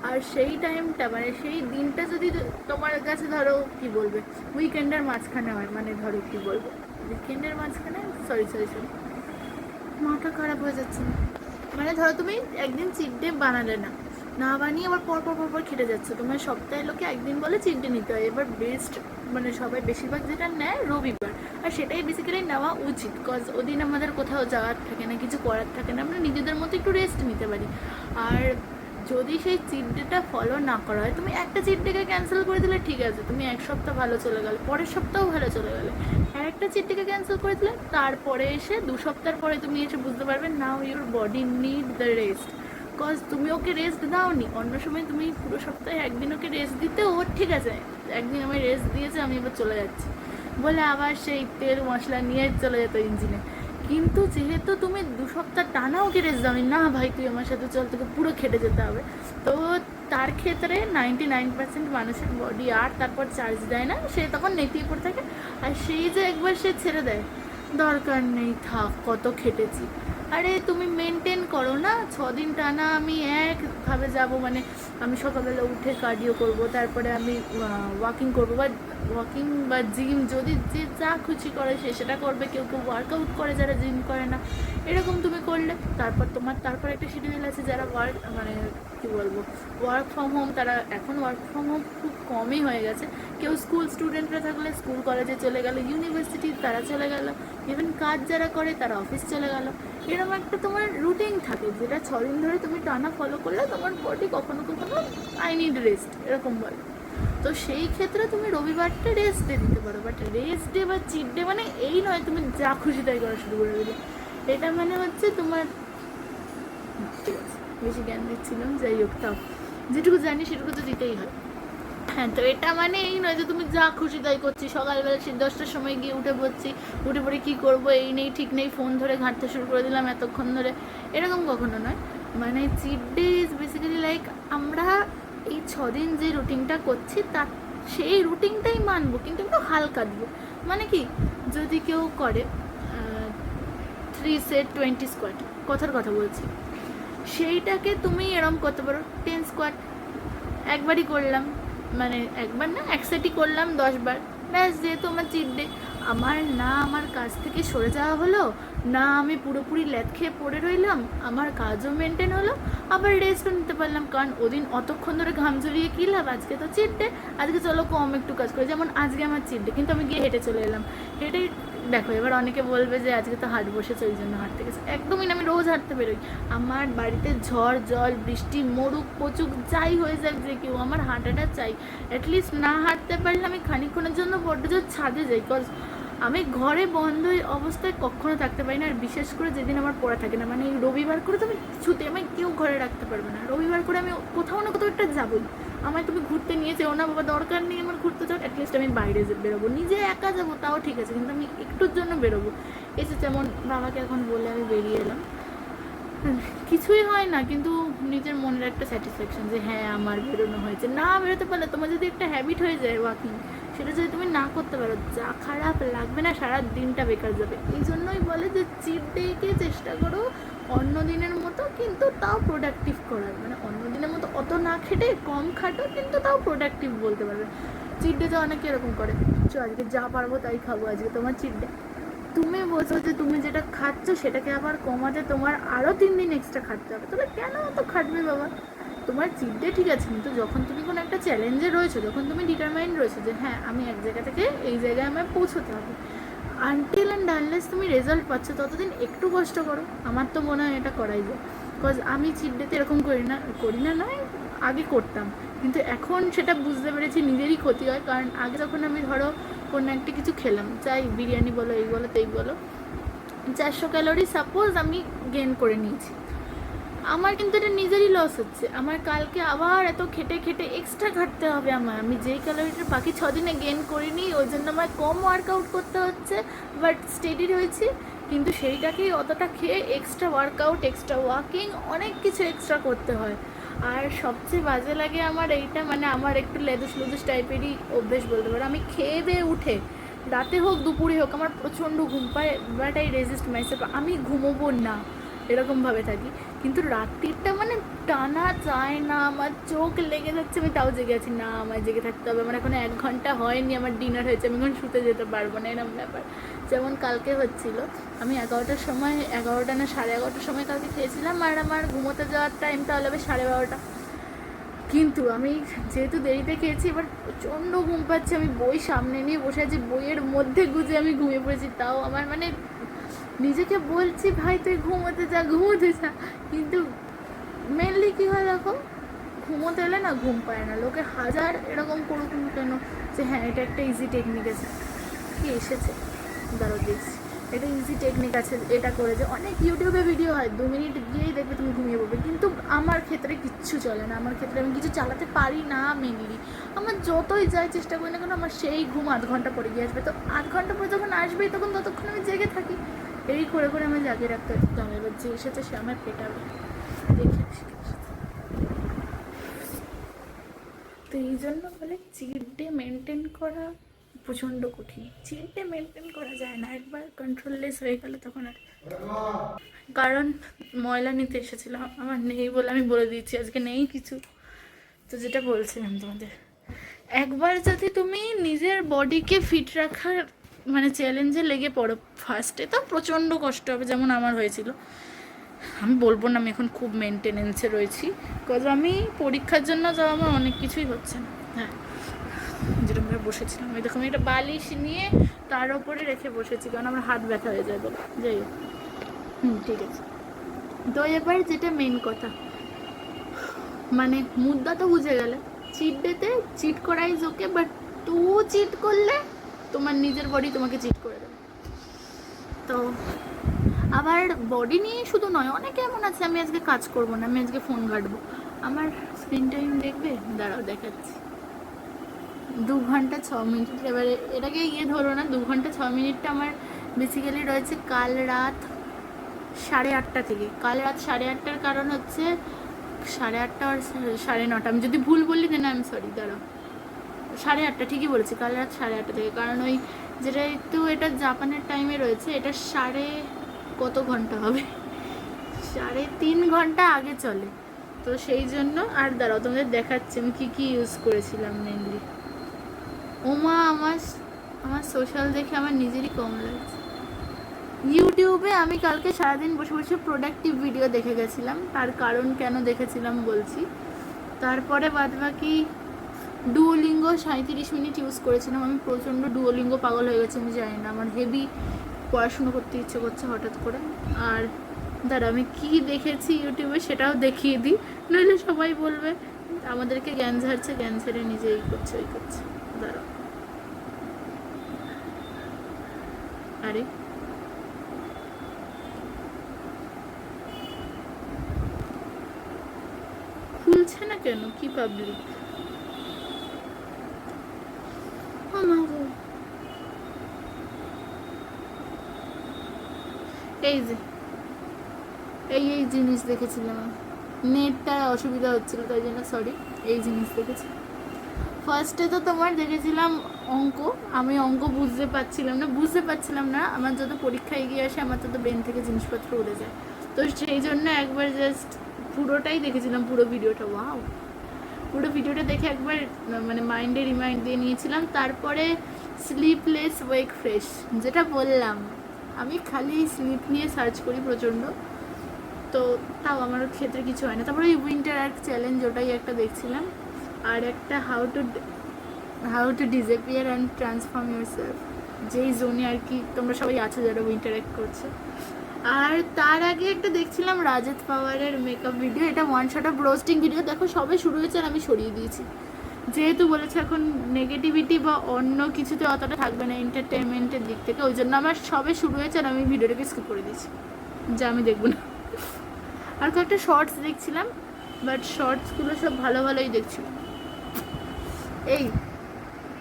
আর সেই টাইমটা, মানে সেই দিনটা যদি তোমার কাছে ধরো কি বলবে উইকেন্ডের মাঝখানে হয়, মানে ধরো কি বলবো উইকেন্ডের মাঝখানে, সরি মাথা খারাপ হয়ে যাচ্ছে না, মানে ধরো তুমি একদিন চিট ডে বানালে না, না বানিয়ে আবার পর খেটে যাচ্ছে, তোমার সপ্তাহে লোকে একদিন বলে চিট ডে নিতে হয়। এবার বেস্ট, মানে সবাই বেশিরভাগ যেটা নেয় রবিবার, আর সেটাই বেসিক্যালি নেওয়া উচিত। কজ ওদিন আমাদের কোথাও যাওয়ার থাকে না, কিছু করার থাকে না, আমরা নিজেদের মতো একটু রেস্ট নিতে পারি। আর যদি সেই চিট ডেটা ফলো না করা হয়, তুমি একটা চিট ডেকে ক্যান্সেল করে দিলে ঠিক আছে, তুমি 1 সপ্তাহ ভালো চলে গেল, পরের সপ্তাহ ভালো চলে গেলে। আর একটা চিট ডেকে ক্যান্সেল করে দিলে তারপরে এসে 2 সপ্তাহ পরে তুমি এসে বুঝতে পারবে now your body need the rest. Because তুমি ওকে রেস্ট দাওনি, অন্য সময় তুমি পুরো সপ্তাহে একদিন ওকে রেস্ট দিতে, ও ঠিক আছে একদিন আমি রেস্ট দিয়েছে, আমি এবার চলে যাচ্ছি বলে আবার সেই তেল মশলা নিয়ে চলে যেত ইঞ্জিনে। কিন্তু যেহেতু তুমি 2 সপ্তাহ টানা ওকে রেস্ট দাওনি, না ভাই তুই আমার সাথে চল, তোকে পুরো খেটে যেতে হবে, তো তার ক্ষেত্রে 99% মানুষের বডি আর তারপর চার্জ দেয় না, সে তখন নেতিয়ে পড়ে থাকে। আর সেই যে একবার সে ছেড়ে দেয়, দরকার নেই, থাক কত খেটেছি। আরে তুমি মেনটেন করো না, 6 দিন টানা আমি একভাবে যাব, মানে আমি সকালবেলা উঠে কার্ডিও করব, তারপরে আমি ওয়াকিং করবো, বা জিম, যদি যে যা খুশি করে সে সেটা করবে। কেউ ওয়ার্কআউট করে যারা জিম করে না, এরকম তুমি করলে। তারপর একটা শিডিউল আছে যারা মানে কী বলবো ওয়ার্ক ফ্রম হোম, তারা এখন ওয়ার্ক ফ্রম হোম খুব কমই হয়ে গেছে। কেউ স্কুল স্টুডেন্টরা থাকলে স্কুল কলেজে চলে গেল, ইউনিভার্সিটি তারা চলে গেল, ইভেন কাজ যারা করে তারা অফিস চলে গেল। এরকম একটা তোমার রুটিন থাকে, যেটা 6 দিন ধরে তুমি টানা ফলো করলে তোমার বডি কখনো আই নিড রেস্ট এরকম বলে। তো সেই ক্ষেত্রে তুমি রবিবারটা রেস্ট ডে দিতে পারো, বাট রেস্ট ডে বা চিট ডে মানে এই নয় তুমি যা খুশি তাই করা শুরু করে দিলে। এটা মানে হচ্ছে তোমার, ঠিক আছে বেশি জ্ঞান দিচ্ছিলাম, যাই হোক, তাও যেটুকু জানি সেটুকু তো দিতেই হয়। হ্যাঁ, তো এটা মানে এই নয় যে তুমি যা খুশি তাই করছি, সকালবেলা 10টার সময় গিয়ে উঠে পড়ে কী করবো এই নেই ঠিক নেই, ফোন ধরে ঘাঁটতে শুরু করে দিলাম এতক্ষণ ধরে, এরকম কখনো নয়। মানে cheat day is basically like আমরা এই 6 দিন যে রুটিনটা করছি তার সেই রুটিনটাই মানবো, কিন্তু একটু হালকা দিব। মানে কি, যদি কেউ করে 3 সেট 20 স্কোয়াট, কথার কথা বলছি, সেইটাকে তুমি এরম করতে পারো 10 স্কোয়াট, একবারই করলাম, মানে একবার না এক সেটই করলাম 10 বার, ব্যাস, যেহেতু আমার চিট ডে। আমার না আমার কাজ থেকে সরে যাওয়া হলো, না আমি পুরোপুরি ল্যাদ খেয়ে পড়ে রইলাম, আমার কাজও মেনটেন হলো, আবার রেস্টও নিতে পারলাম। কারণ ওদিন অতক্ষণ ধরে ঘাম জড়িয়ে কী লাভ, আজকে তো চিট ডে, আজকে চলো কম একটু কাজ করি। যেমন আজকে আমার চিট ডে, কিন্তু আমি গিয়ে হেঁটে চলে এলাম। হেঁটে দেখো, এবার অনেকে বলবে যে আজকে তো হাট বসেছে ওই জন্য হাঁটতে গেছে। একদমই না, আমি রোজ হাঁটতে বেরোই। আমার বাড়িতে ঝড় জল বৃষ্টি মরুক পচুক যাই হয়ে যাক যে কেউ, আমার হাঁটাটা চাই। অ্যাটলিস্ট না হাঁটতে পারলে আমি খানিকক্ষণের জন্য বড্ড জোর ছাদে যাই, কজ আমি ঘরে বন্ধ অবস্থায় কখনো থাকতে পারি না। আর বিশেষ করে যেদিন আমার পড়া থাকে না, মানে এই রবিবার করে তো আমি ছুটি, আমায় কেউ ঘরে রাখতে পারবে না। রবিবার করে আমি কোথাও না কোথাও একটা যাবোই। আমায় তুমি ঘুরতে নিয়ে যেও না বাবা, দরকার নেই আমার ঘুরতে যাও, অ্যাটলিস্ট আমি বাইরে বেরোবো। নিজে একা যাবো তাও ঠিক আছে, কিন্তু আমি একটুর জন্য বেরোবো। এসে যেমন বাবাকে এখন বলে আমি বেরিয়ে এলাম, কিছুই হয় না, কিন্তু নিজের মনের একটা স্যাটিসফ্যাকশন যে হ্যাঁ আমার বেরোনো হয়েছে। না বেরোতে পারলে তোমার যদি একটা হ্যাবিট হয়ে যায় ওয়াকিং, সেটা যদি তুমি না করতে পারো, যা খারাপ লাগবে না, সারা দিনটা বেকার যাবে। এই জন্যই বলে যে চিট ডেকে চেষ্টা করো অন্য দিনের মতো, কিন্তু তাও প্রোডাক্টিভ করার। মানে অন্য দিনের মতো অত না খেটে কম খাটো, কিন্তু তাও প্রোডাক্টিভ বলতে পারবে। চিট ডেতে অনেকে এরকম করে, আজকে যা পারবো তাই খাবো, আজকে তোমার চিট ডে। তুমি বলছো যে তুমি যেটা খাচ্ছ সেটাকে আবার কমাতে তোমার আরও 3 দিন এক্সট্রা খাটতে হবে, তাহলে কেন অত খাটবে বাবা? তোমার চিট ডে ঠিক আছে, কিন্তু যখন তুমি কোনো একটা চ্যালেঞ্জে রয়েছো, যখন তুমি ডিটারমাইন্ড রয়েছো যে হ্যাঁ আমি এক জায়গা থেকে এই জায়গায় আমায় পৌঁছতে হবে, আনটিল অ্যান্ড আনলেস তুমি রেজাল্ট পাচ্ছ ততদিন একটু কষ্ট করো। আমার তো মনে হয় এটা করাই যায়, বিকজ আমি চিট ডেতে এরকম করি না নয়, আগে করতাম, কিন্তু এখন সেটা বুঝতে পেরেছি নিজেরই ক্ষতি হয়। কারণ আগে যখন আমি ধরো কোনো একটা কিছু খেলাম, চাই বিরিয়ানি বলো এই বলো তেই বলো, 400 ক্যালোরি সাপোজ আমি গেইন করে নিয়েছি, আমার কিন্তু এটা নিজেরই লস হচ্ছে। আমার কালকে আবার এত খেটে খেটে এক্সট্রা খাটতে হবে আমার, আমি যেই ক্যালোরিটা বাকি 6 দিনে গেইন করিনি, ওই জন্য আমার কম ওয়ার্কআউট করতে হচ্ছে, বাট স্টেডি রয়েছি, কিন্তু সেইটাকেই অতটা খেয়ে এক্সট্রা ওয়ার্কআউট, এক্সট্রা ওয়াকিং, অনেক কিছু এক্সট্রা করতে হয়। আর সবচেয়ে বাজে লাগে আমার এইটা, মানে আমার একটু লেদুস লুদুস টাইপেরই অভ্যেস বলতে পারো। আমি খেয়ে দিয়ে উঠে রাতে হোক দুপুরে হোক আমার প্রচণ্ড ঘুম পায়, বাট আই রেজিস্ট মাইসেলফ, আমি ঘুমোবো না এরকমভাবে থাকি। কিন্তু রাত্রিটা মানে টানা যায় না, আমার চোখ লেগে যাচ্ছে, আমি তাও জেগে আছি, না আমার জেগে থাকতে হবে, আমার এখন 1 ঘন্টা হয়নি, আমার ডিনার হয়েছে, আমি এখন শুতে যেতে পারবো না, এরকম ব্যাপার। যেমন কালকে হচ্ছিল, আমি 11টার সময়, 11টা না 11:30টার সময় কালকে খেয়েছিলাম, আর আমার ঘুমোতে যাওয়ার টাইম তাহলে হবে 12:30। কিন্তু আমি যেহেতু দেরিতে খেয়েছি, এবার প্রচণ্ড ঘুম পাচ্ছে, আমি বই সামনে নিয়ে বসে আছি, বইয়ের মধ্যে গুজে আমি ঘুমিয়ে পড়েছি। তাও আমার মানে নিজেকে বলছি ভাই তুই ঘুমোতে যা, কিন্তু মেনলি কী হয় দেখো, ঘুমোতে এলে না ঘুম পায় না, লোকে হাজার এরকম করুক না কেন যে হ্যাঁ এটা একটা ইজি টেকনিক আছে, কি এসেছে দাঁড়ো দেখছি, এটা ইজি টেকনিক আছে, এটা করে যে অনেক ইউটিউবে ভিডিও হয়, 2 মিনিট গিয়েই দেখবে তুমি ঘুমিয়ে পড়বে। কিন্তু আমার ক্ষেত্রে কিচ্ছু চলে না, আমার ক্ষেত্রে আমি কিছু চালাতে পারি না মেনলি। আমার যতই যাই চেষ্টা করি না কেন, আমার সেই ঘুম 8 ঘন্টা পরে গিয়ে আসবে, তো 8 ঘন্টা পরে যখন আসবেই তখন ততক্ষণ আমি জেগে থাকি, এই করে করে আমি জাগিয়ে রাখতে হবে। এবার যে এসেছে সে আমার পেটাবে, দেখে আসি। তো এই জন্য বলে চিট ডে মেনটেন করা প্রচণ্ড কঠিন। চিট ডে মেনটেন করা যায় না, একবার কন্ট্রোললেস হয়ে গেলে তখন আর। কারণ ময়লা নিতে এসেছিলাম, আমার নেই বলে আমি বলে দিয়েছি আজকে নেই কিছু। তো যেটা বলছিলাম তোমাদের, একবার যদি তুমি নিজের বডিকে ফিট রাখার মানে চ্যালেঞ্জে লেগে পড়ো, ফার্স্টে তো প্রচণ্ড কষ্ট হবে, যেমন আমার হয়েছিল। আমি বলবো না আমি এখন খুব মেনটেনেন্সে রয়েছি, বিকজ আমি পরীক্ষার জন্য যাওয়া আমার অনেক কিছুই হচ্ছে না। হ্যাঁ, যেরকম করে বসেছিলাম, ওই দেখো আমি একটা বালিশ নিয়ে তার ওপরে রেখে বসেছি, কারণ আমার হাত ব্যথা হয়ে যায় বলে। যাই হোক, ঠিক আছে। তো এবার যেটা মেন কথা, মানে মুদ্রা তো বুঝে গেলে, চিট ডেতে চিট করাই ওকে, বাট টু চিট করলে তোমার নিজের বডি তোমাকে চিট করে দেবে। তো আবার বডি নিয়ে শুধু নয়, অনেকে এমন আছে আমি আজকে কাজ করবো না, আমি আজকে ফোন ঘাটবো, আমার স্ক্রিন টাইম দেখবে, দাঁড়াও দেখাচ্ছি, 2 ঘন্টা 6 মিনিট। এবারে এটাকে ধরো না, 2 ঘন্টা 6 মিনিটটা আমার বেসিক্যালি রয়েছে কাল রাত 8:30 থেকে। কাল রাত 8:30টার কারণ হচ্ছে 8:30 আর 9:30, আমি যদি ভুল বললি দেন আমি সরি, দাঁড়াও, 8:30 ঠিকই বলেছি, কাল রাত 8:30 থেকে। কারণ ওই যেটা একটু এটা জাপানের টাইমে রয়েছে, এটা কত ঘন্টা হবে, 3.5 ঘন্টা আগে চলে, তো সেই জন্য। আর দাঁড়াও তোমাদের দেখাচ্ছি আমি কী কী ইউজ করেছিলাম মেনলি। ওমা আমার আমার সোশ্যাল দেখে আমার নিজেরই কম লাগছে। ইউটিউবে আমি কালকে সারাদিন বসে বসে প্রোডাক্টিভ ভিডিও দেখে গেছিলাম, তার কারণ কেন দেখেছিলাম বলছি। তারপরে বাদবাকি ডুওলিঙ্গো 37 মিনিট ইউজ করেছিলাম। আমি প্রচণ্ড ডুওলিঙ্গো পাগল হয়ে গেছে, আমি জানি না, আমার হেভি পড়াশুনো করতে ইচ্ছে করছে হঠাৎ করে। আর দাঁড়া, আমি কি দেখেছি ইউটিউবে সেটাও দেখিয়ে দিই, নইলে সবাই বলবে আমাদেরকে জ্ঞান ঝাড়ছে, জ্ঞান ছেড়ে নিজে এই করছে ওই করছে। দাঁড়া, আরে খুলছে না কেন? কি পাবলিক? এই যে এই এই জিনিস দেখেছিলাম, নেটটা অসুবিধা হচ্ছিল তাই জন্য, সরি। এই জিনিস দেখেছি ফার্স্টে তো তোমার দেখেছিলাম অঙ্ক। আমি অঙ্ক বুঝতে পারছিলাম না, আমার যত পরীক্ষা এগিয়ে আসে আমার তত ব্রেন থেকে জিনিসপত্র উড়ে যায়। তো সেই জন্য একবার জাস্ট পুরোটাই দেখেছিলাম, পুরো ভিডিওটা। ওয়াও, পুরো ভিডিওটা দেখে একবার মানে মাইন্ডে রিমাইন্ড দিয়ে নিয়েছিলাম। তারপরে স্লিপলেস ওয়েক ফ্রেশ, যেটা বললাম আমি খালি স্লিপ নিয়ে সার্চ করি প্রচণ্ড, তো তাও আমার ক্ষেত্রে কিছু হয় না। তারপরে ওই উইন্টার আর্ক চ্যালেঞ্জ, ওটাই একটা দেখছিলাম। আর একটা how to disappear and transform your self, যেই জোনে আর কি তোমরা সবাই আছো যারা উইন্টার আর্ক করছে। আর তার আগে একটা দেখছিলাম রাজত পাওয়ারের মেকআপ ভিডিও, এটা one shot of roasting video. দেখো সবে শুরু হয়েছে আর আমি সরিয়ে দিয়েছি, যেহেতু বলেছে এখন নেগেটিভিটি বা অন্য কিছুতে অতটা থাকবে না এন্টারটেনমেন্টের দিক থেকে, ওই জন্য আমার সবে শুরু হয়েছে আর আমি ভিডিওটাকে স্কিপ করে দিয়েছি, যা আমি দেখবো না। আর কয়েকটা শর্টস দেখছিলাম, বাট শর্টসগুলো সব ভালো ভালোই দেখছিলাম। এই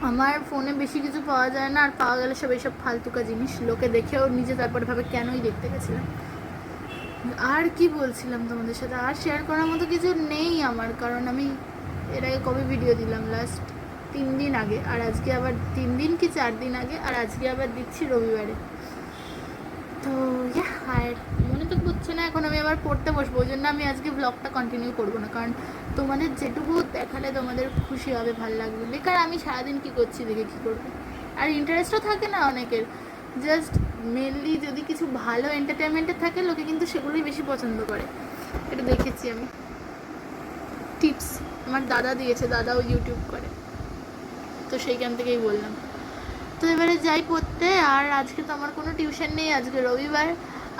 আমার ফোনে বেশি কিছু পাওয়া যায় না, আর পাওয়া গেলে সব এইসব ফালতুকা জিনিস, লোকে দেখেও নিজে তারপরে ভাবে কেনই দেখতে গেছিলাম। আর কি বলছিলাম তোমাদের সাথে, আর শেয়ার করার মতো কিছু নেই আমার, কারণ আমি এর আগে কবে ভিডিও দিলাম, লাস্ট 3 দিন আগে, আর আজকে আবার 3 দিন কি 4 দিন আগে, আর আজকে আবার দিচ্ছি রবিবারে। তো আর মনে তো বুঝছে না, এখন আমি আবার পড়তে বসবো, ওই জন্য আমি আজকে ব্লগটা কন্টিনিউ করবো না, কারণ তোমাদের যেটুকু দেখালে তোমাদের খুশি হবে, ভালো লাগবে। বেকার আমি সারাদিন কী করছি দেখে কী করবে, আর ইন্টারেস্টও থাকে না অনেকের। জাস্ট মেনলি যদি কিছু ভালো এন্টারটেনমেন্টের থাকে, লোকে কিন্তু সেগুলোই বেশি পছন্দ করে। এটা দেখেছি আমি, টিপস আমার দাদা দিয়েছে, দাদাও ইউটিউব করে, তো সেইখান থেকেই বললাম। তো এবারে যাই পড়তে, আর আজকে তো আমার কোনো টিউশন নেই, আজকে রবিবার।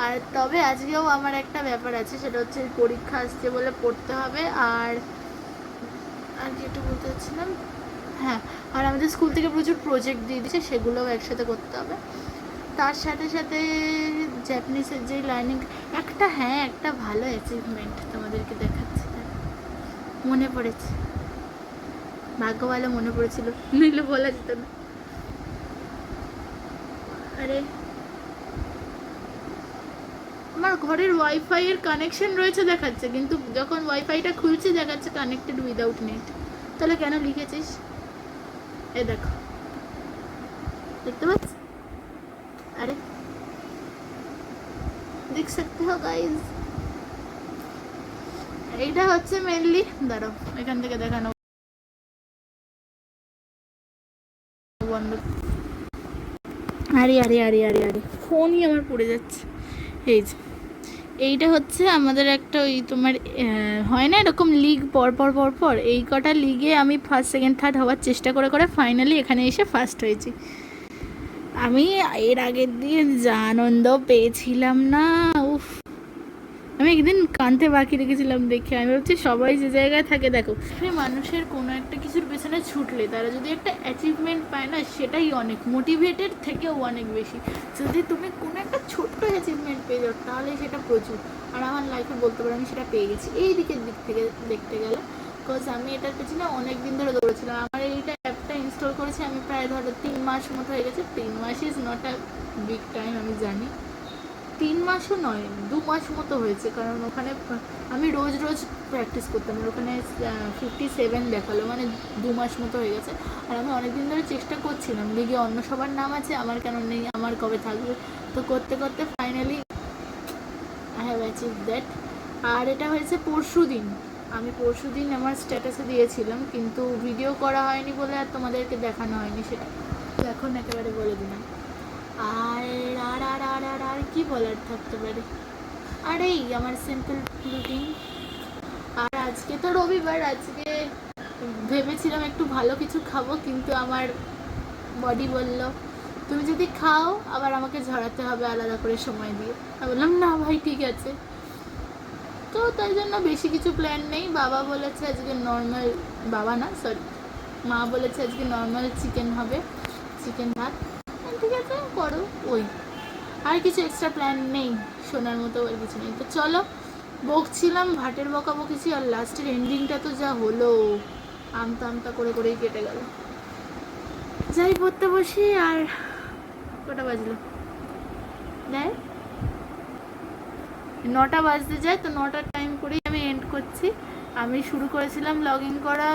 আর তবে আজকেও আমার একটা ব্যাপার আছে, সেটা হচ্ছে পরীক্ষা আসছে বলে পড়তে হবে। আর আর যেটা বলতে চাচ্ছিলাম, হ্যাঁ, আর আমাদের স্কুল থেকে প্রচুর প্রজেক্ট দিয়ে দিচ্ছে, সেগুলোও একসাথে করতে হবে। তার সাথে সাথে জ্যাপানিজের যে লার্নিং একটা, হ্যাঁ একটা ভালো অ্যাচিভমেন্ট তোমাদেরকে দেখাচ্ছি, মনে পড়েছে, ভাগ্য ভালো মনে পড়েছিল, নইলে বলা যেত না। আরে আমার ঘরের ওয়াইফাই এর কানেকশন রয়েছে দেখাচ্ছে, কিন্তু যখন ওয়াইফাইটা খুলছে দেখাচ্ছে কানেক্টেড উইদাউট নেট। তাহলে কেন লিখেছিস? এ দেখো, দেখতে পাচ্ছ? আরে দেখ सकते हो गाइस, এইটা হচ্ছে মেনলি, দাঁড়াও এখান থেকে দেখানো বন্ধ। আরে আরে আরে আরে আরে ফোনই আমার পড়ে যাচ্ছে। এই যে এইটা হচ্ছে আমাদের একটা ওই তোমার হয় না এরকম লিগ পর পর পর পর, এই কটা লিগে আমি ফার্স্ট সেকেন্ড থার্ড হওয়ার চেষ্টা করে করে ফাইনালি এখানে এসে ফার্স্ট হয়েছি। আমি এর আগের দিন যা আনন্দ পেয়েছিলাম না, উফ, আমি একদিন কাঁদতে বাকি রেখেছিলাম দেখে। আমি ভাবছি সবাই যে জায়গায় থাকে, দেখো মানুষের কোনো একটা কিছুর পেছনে ছুটলে তারা যদি একটা অ্যাচিভমেন্ট পায় না, সেটাই অনেক, মোটিভেটেড থেকেও অনেক বেশি। যদি তুমি কোনো একটা ছোট্ট অ্যাচিভমেন্ট পেয়ে যাও তাহলে সেটা প্রচুর। আর আমার লাইফে বলতে পারো আমি সেটা পেয়ে গেছি এই দিকের দিক থেকে দেখতে গেলে, বিকজ আমি এটার পেছনে অনেক দিন ধরে দৌড়েছিলাম। আমার এইটা অ্যাপটা ইনস্টল করেছি আমি প্রায় ধরো 3 মাস মতো হয়ে গেছে। 3 মাস is not a big time, আমি জানি, 3 মাসও নয়, 2 মাস মতো হয়েছে, কারণ ওখানে আমি রোজ রোজ প্র্যাকটিস করতাম, ওখানে 57 দেখালো, মানে 2 মাস মতো হয়ে গেছে। আর আমি অনেকদিন ধরে চেষ্টা করছিলাম, লিগে অন্য সবার নাম আছে, আমার কেন নেই, আমার কবে থাকবে, তো করতে করতে finally I have achieve that. আর এটা হয়েছে পরশু দিন, আমি পরশু দিন আমার স্ট্যাটাসে দিয়েছিলাম, কিন্তু ভিডিও করা হয়নি বলে আর তোমাদেরকে দেখানো হয়নি সেটা। তো এখন একেবারে বলে দিলাম। আর আর আর আর আর আর কি বলার থাকতে পারে, আর এই আমার সিম্পল রুটিন। আর আজকে তো রবিবার, আজকে ভেবেছিলাম একটু ভালো কিছু খাবো, কিন্তু আমার বডি বলল তুমি যদি খাও আবার আমাকে ঝরাতে হবে আলাদা করে সময় দিয়ে। আমি বললাম না ভাই ঠিক আছে। তো তাই জন্য বেশি কিছু প্ল্যান নেই। বাবা বলেছে আজকে নর্মাল, বাবা না সরি মা বলেছে আজকে নর্মাল চিকেন হবে, চিকেন ভাত। ঠিক আছে করো ওই, আর কিছু এক্সট্রা প্ল্যান নেই, শোনার মতো আর কিছু নেই। তো চলো, বকছিলাম, ভাটের বকা বকেছি, আর লাস্টের এন্ডিংটা তো যা হলো, আমতা আমতা করে করেই কেটে গেল। যাই পড়তে বসি। আর কটা বাজলো দেখ, 9টা বাজতে যায়, তো 9টার টাইম করেই আমি এন্ড করছি। আমি শুরু করেছিলাম লগ ইন করা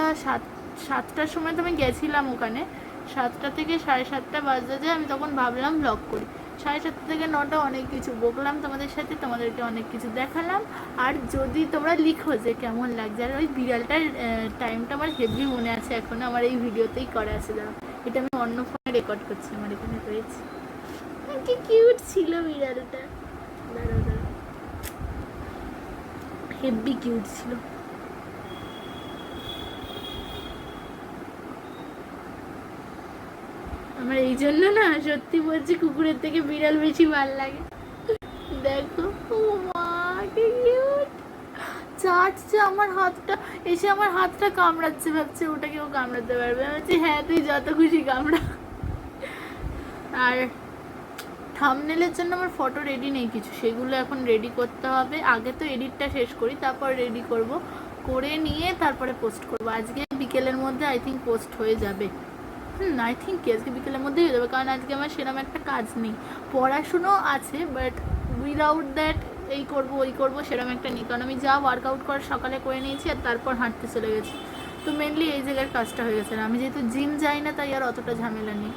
7টার সময়, তো আমি গেছিলাম ওখানে 7টা থেকে 7:30 বাজতে যায়। আমি তখন ভাবলাম ব্লগ করি। 7:30 থেকে 9টা অনেক কিছু বকলাম তোমাদের সাথে, তোমাদেরকে অনেক কিছু দেখালাম। আর যদি তোমরা লিখো যে কেমন লাগছে, আর ওই বিড়ালটার টাইমটা আমার হেভি মনে আছে এখন, আমার এই ভিডিওতেই করা আছে। দাঁড়া, এটা আমি অন্য ফোনে রেকর্ড করছি, আমার এখানে রয়েছে। কি কিউট ছিল বিড়ালটা, দাঁড়াও দাঁড়াও, হেভি কিউট ছিল। আমার এই জন্য না সত্যি বলছি কুকুরের থেকে বিড়াল বেশি ভালো লাগে। দেখো ও মা কি কিউট, চাটছে আমার হাতটা, এসে আমার হাতটা কামড়াচ্ছে, ভাবছে ওটা কেউ কামড়াতে পারবে। আমি বলছি হ্যাঁ তুই যত খুশি কামড়া। আর থাম্বনেলের জন্য আমার ফটো রেডি নেই কিছু, সেগুলো এখন রেডি করতে হবে। আগে তো এডিটটা শেষ করি, তারপর রেডি করব, করে নিয়ে তারপরে পোস্ট করব। আজকে বিকেলের মধ্যে আই থিঙ্ক পোস্ট হয়ে যাবে। আই থিঙ্ক কি আজকে বিকেলের মধ্যেই হয়ে যাবে, কারণ আজকে আমার সেরকম একটা কাজ নেই। পড়াশুনো আছে, বাট উইদাউট দ্যাট এই করবো ওই করবো সেরকম একটা নেই, কারণ আমি যা ওয়ার্কআউট করার সকালে করে নিয়েছি, আর তারপর হাঁটতে চলে গেছি। তো মেনলি এই জায়গার কাজটা হয়ে গেছে। আমি যেহেতু জিম যাই না, তাই আর অতটা ঝামেলা নেই।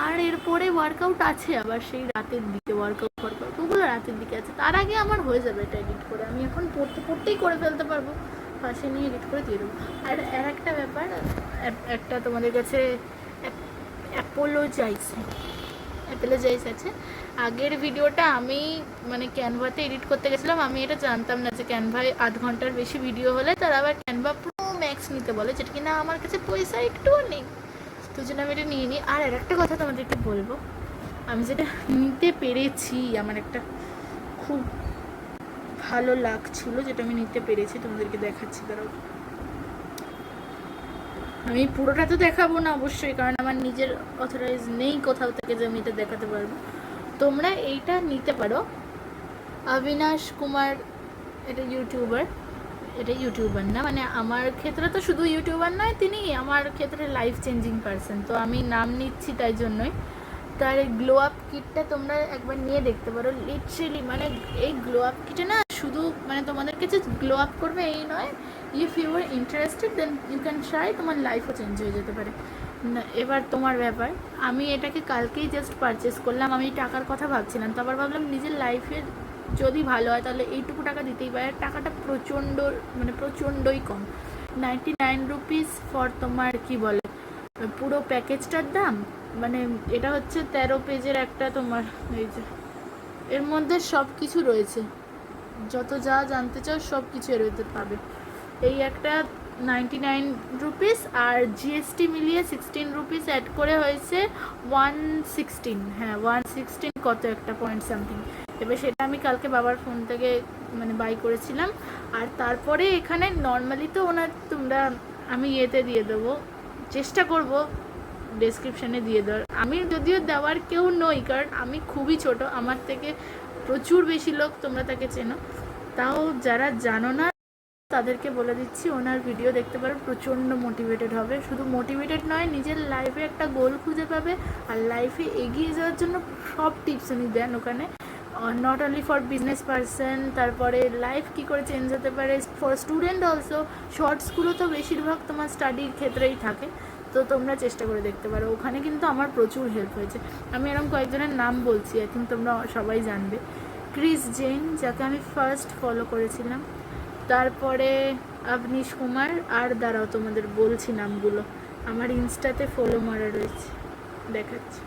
আর এরপরে ওয়ার্কআউট আছে আবার সেই রাতের দিকে, ওয়ার্কআউট ওগুলো রাতের দিকে আছে। তার আগে আমার হয়ে যাবে এটা এডিট করে, আমি এখন পড়তেই করে ফেলতে পারবো, পাশে নিয়ে এডিট করে দিয়ে দেবো। আর একটা ব্যাপার, একটা তোমাদের কাছে অ্যাপোলোজাইজ আছে। আগের ভিডিওটা আমি মানে ক্যানভাতে এডিট করতে গেছিলাম, আমি এটা জানতাম না যে ক্যানভায় 8 ঘন্টার বেশি ভিডিও হলে তারা আবার ক্যানভা প্রো ম্যাক্স নিতে বলে, যেটা কিনা আমার কাছে পয়সা একটুও নেই, তো জন্য আমি এটা নিয়ে নিই। আর একটা কথা তোমাদেরকে বলবো, আমি যেটা নিতে পেরেছি, আমার একটা খুব ভালো লাগছিল যেটা আমি নিতে পেরেছি, তোমাদেরকে দেখাচ্ছি। তারাও আমি পুরোটা তো দেখাবো না অবশ্যই, কারণ আমার নিজের অথরাইজ নেই কোথাও থেকে যে আমি এটা দেখাতে পারবো। তোমরা এইটা নিতে পারো, অবিনাশ কুমার, এটা ইউটিউবার না, মানে আমার ক্ষেত্রে তো শুধু ইউটিউবার নয়, তিনি আমার ক্ষেত্রে লাইফ চেঞ্জিং পারসন, তো আমি নাম নিচ্ছি তাই জন্যই। তার গ্লো আপ কিটটা তোমরা একবার নিয়ে দেখতে পারো। লিটারেলি মানে এই গ্লো আপ কিটে না শুধু মানে তোমাদেরকে যে গ্লো আপ করবে এই নয়, if you are interested then you can try, তোমার লাইফও চেঞ্জ হয়ে যেতে পারে। এবার তোমার ব্যাপার। আমি এটাকে কালকেই জাস্ট পারচেস করলাম, আমি টাকার কথা ভাবছিলাম, তো আবার ভাবলাম নিজের লাইফের যদি ভালো হয় তাহলে এইটুকু টাকা দিতেই পারে। টাকাটা প্রচণ্ডই কম, 99 রুপিস ফর তোমার কি বলে পুরো প্যাকেজটার দাম। মানে এটা হচ্ছে 13 পেজের একটা তোমার, এই যে এর মধ্যে সব কিছু রয়েছে, যত যা জানতে চাও সব কিছু এর মধ্যে পাবে। এই একটা 99 রুপিস, আর জিএসটি মিলিয়ে 16 রুপিস অ্যাড করে হয়েছে 116, হ্যাঁ 116 কত একটা পয়েন্ট সামথিং। এবার সেটা আমি কালকে বাবার ফোন থেকে মানে বাই করেছিলাম। আর তারপরে এখানে নর্মালি তো তোমরা আমি ইয়েতে দিয়ে দেবো, চেষ্টা করব ডেসক্রিপশানে দিয়ে দেওয়ার। আমি যদিও দেওয়ার কেউ নই, কারণ আমি খুবই ছোট, আমার থেকে প্রচুর বেশি লোক তোমরা তাকে চেনো, তাও যারা জানো না তাদেরকে বলে দিচ্ছি ওনার ভিডিও দেখতে পারো, প্রচণ্ড মোটিভেটেড হবে। শুধু মোটিভেটেড নয়, নিজের লাইফে একটা গোল খুঁজে পাবে, আর লাইফে এগিয়ে যাওয়ার জন্য সব টিপস উনি দেন ওখানে, not only for business person, তারপরে লাইফ কী করে চেঞ্জ হতে পারে, ফর স্টুডেন্ট অলসো। শর্টসগুলো তো বেশিরভাগ তোমার স্টাডির ক্ষেত্রেই থাকে, তো তোমরা চেষ্টা করে দেখতে পারো। ওখানে কিন্তু আমার প্রচুর হেল্প হয়েছে। আমি এরকম কয়েকজনের নাম বলছি, আই থিঙ্ক তোমরা সবাই জানবে। ক্রিস জেন, যাকে আমি ফার্স্ট ফলো করেছিলাম, তারপরে অবনীশ কুমার, আর দাঁড়াও তোমাদের বলছি নামগুলো, আমার ইনস্টাতে ফলো মারা রয়েছে, দেখাচ্ছি।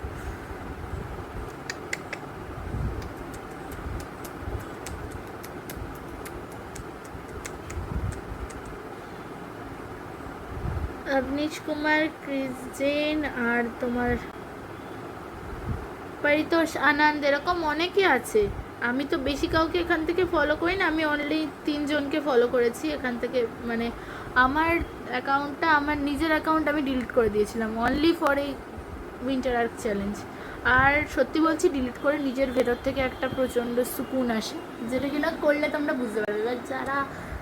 অবনীশ কুমার, ক্রিস জেন, আর তোমার পরিতোষ আনন্দ, এরকম অনেকে আছে। আমি তো বেশি কাউকে এখান থেকে ফলো করি না, আমি অনলি 3 জনকে ফলো করেছি এখান থেকে। মানে আমার অ্যাকাউন্টটা, আমার নিজের অ্যাকাউন্ট আমি ডিলিট করে দিয়েছিলাম অনলি ফর এই উইন্টার আর্ক চ্যালেঞ্জ। আর সত্যি বলছি, ডিলিট করে নিজের ভেতর থেকে একটা প্রচণ্ড সুকুন আসে, যেটা কিনা করলে তোমরা বুঝতে পারবে। এবার যারা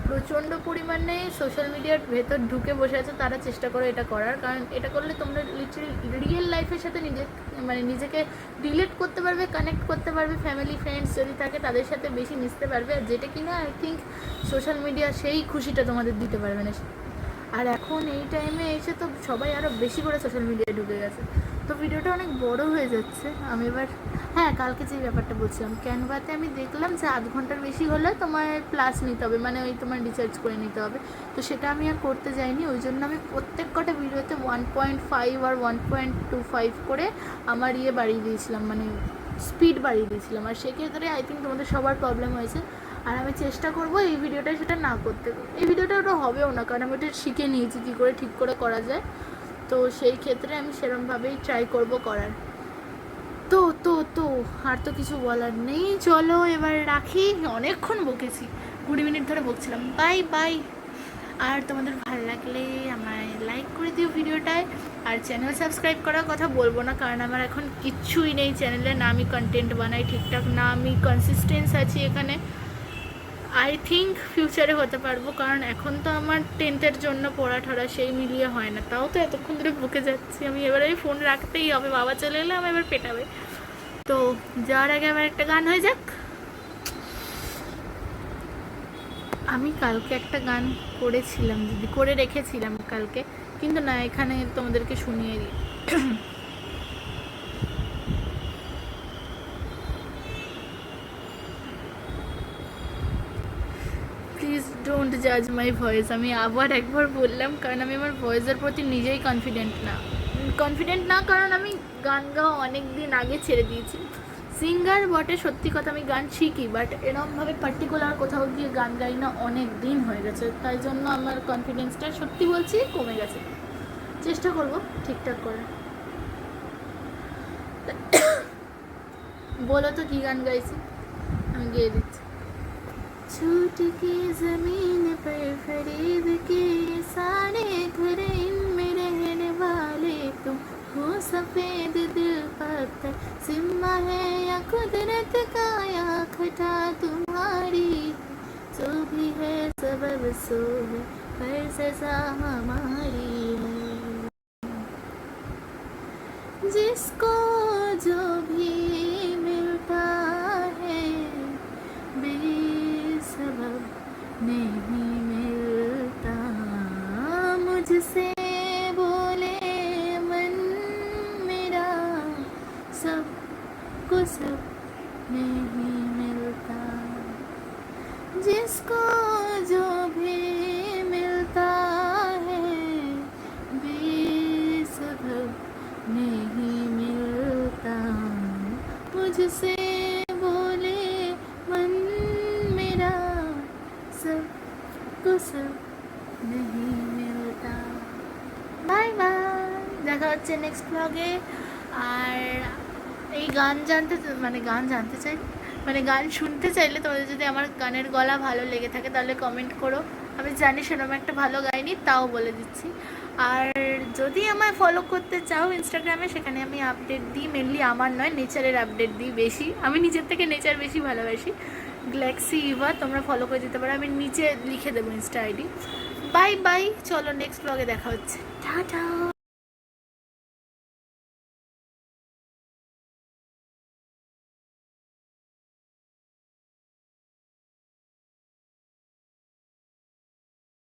প্রচণ্ড পরিমাণে সোশ্যাল মিডিয়ার ভেতর ঢুকে বসে আছে তারা চেষ্টা করো এটা করার, কারণ এটা করলে তোমরা লিটারালি রিয়েল লাইফের সাথে নিজেকে রিলেট করতে পারবে, কানেক্ট করতে পারবে, ফ্যামিলি ফ্রেন্ডস যদি থাকে তাদের সাথে বেশি মিশতে পারবে। আর যেটা কিনা আই থিঙ্ক সোশ্যাল মিডিয়া সেই খুশিটা তোমাদের দিতে পারবে না। আর এখন এই টাইমে এসে তো সবাই আরও বেশি করে সোশ্যাল মিডিয়ায় ঢুকে গেছে। তো ভিডিওটা অনেক বড় হয়ে যাচ্ছে। আমি এবার, হ্যাঁ, কালকে যে ব্যাপারটা বলছিলাম, ক্যানভাতে আমি দেখলাম যে 8 ঘন্টার বেশি হলে তোমার প্লাস নিতে হবে, মানে ওই তোমার রিচার্জ করে নিতে হবে। তো সেটা আমি আর করতে যাইনি, ওই জন্য আমি প্রত্যেক কটা ভিডিওতে 1.5 আর 1.25 করে আমার বাড়িয়ে দিয়েছিলাম, মানে স্পিড বাড়িয়ে দিয়েছিলাম। আর সেক্ষেত্রে আই থিঙ্ক তোমাদের সবার প্রবলেম হয়েছে। আর আমি চেষ্টা করবো এই ভিডিওটা সেটা না করতে। এই ভিডিওটা ওটা হবেও না, কারণ আমি ওটা শিখে নিয়েছি কী করে ঠিক করে করা যায়। তো সেই ক্ষেত্রে আমি সেরকমভাবেই ট্রাই করব করার। তো তো তো আর তো কিছু বলার নেই, চলো এবার রাখি। অনেকক্ষণ বকেছি, 20 মিনিট ধরে বকছিলাম। Bye bye. আর তোমাদের ভালো লাগলে আমায় লাইক করে দিও ভিডিওটায়। আর চ্যানেল সাবস্ক্রাইব করার কথা বলবো না, কারণ আমার এখন কিচ্ছুই নেই চ্যানেলে, না আমি কন্টেন্ট বানাই ঠিকঠাক, না আমি কনসিস্টেন্স আছি এখানে। আই থিঙ্ক ফিউচারে হতে পারবো, কারণ এখন তো আমার 10th জন্য পড়া ঠড়া সেই মিলিয়ে হয় না। তাও তো এতক্ষণ ধরে বকে যাচ্ছি আমি, এবারে ফোন রাখতেই হবে, বাবা চলে এলে আমার এবার পেটাবে। তো যাওয়ার আগে আমার একটা গান হয়ে যাক। আমি কালকে একটা গান করেছিলাম, দিদি করে রেখেছিলাম কালকে, কিন্তু না, এখানে তোমাদেরকে শুনিয়ে দিই। প্লিজ ডোন্ট জাজ মাই ভয়েস। আমি আবার একবার বললাম, কারণ আমি আমার ভয়েসের প্রতি নিজেই কনফিডেন্ট না, কারণ আমি গান গাওয়া অনেক দিন আগে ছেড়ে দিয়েছি। সিঙ্গার বটে, সত্যি কথা, আমি গান শিখি, বাট এরকমভাবে পার্টিকুলার কোথাও গিয়ে গান গাই না অনেক দিন হয়ে গেছে। তাই জন্য আমার কনফিডেন্সটা সত্যি বলছি কমে গেছে। চেষ্টা করব ঠিকঠাক করে। বলো তো কী গান গাইছি, আমি গেয়ে দিচ্ছি। छूट की जमीन पर फरीद के सारे घर, इनमें रहने वाले तुम हो, सफेद दिल पत्थर सिम्मा है या कुदरत का या खटा तुम्हारी, जो भी है सबब सो है पर सजा हमारी है। जिसको जो भी मिलता है बेसबब नहीं मिलता, मुझसे बोले मन मेरा, सबको सब नहीं मिलता। जिसको जो भी मिलता है बेसबब नहीं मिलता, मुझसे बोले मन मेरा, सबको सब नहीं मिलता। বাই বাই, দেখা হচ্ছে নেক্সট ব্লগে। আর এই গান গান শুনতে চাইলে তোমাদের যদি আমার গানের গলা ভালো লেগে থাকে তাহলে কমেন্ট করো। আমি জানি সেরকম একটা ভালো গাইনি, তাও বলে দিচ্ছি। আর যদি আমায় ফলো করতে চাও ইনস্টাগ্রামে, সেখানে আমি আপডেট দিই, মেনলি আমার নয়, নেচারের আপডেট দিই বেশি। আমি নিজের থেকে নেচার বেশি ভালোবাসি। গ্যালাক্সি ইভা, তোমরা ফলো করে দিতে পারো, আমি নিচে লিখে দেবো ইনস্টা আইডি। বাই বাই, চলো নেক্সট ব্লগে দেখা হচ্ছে। টাটা।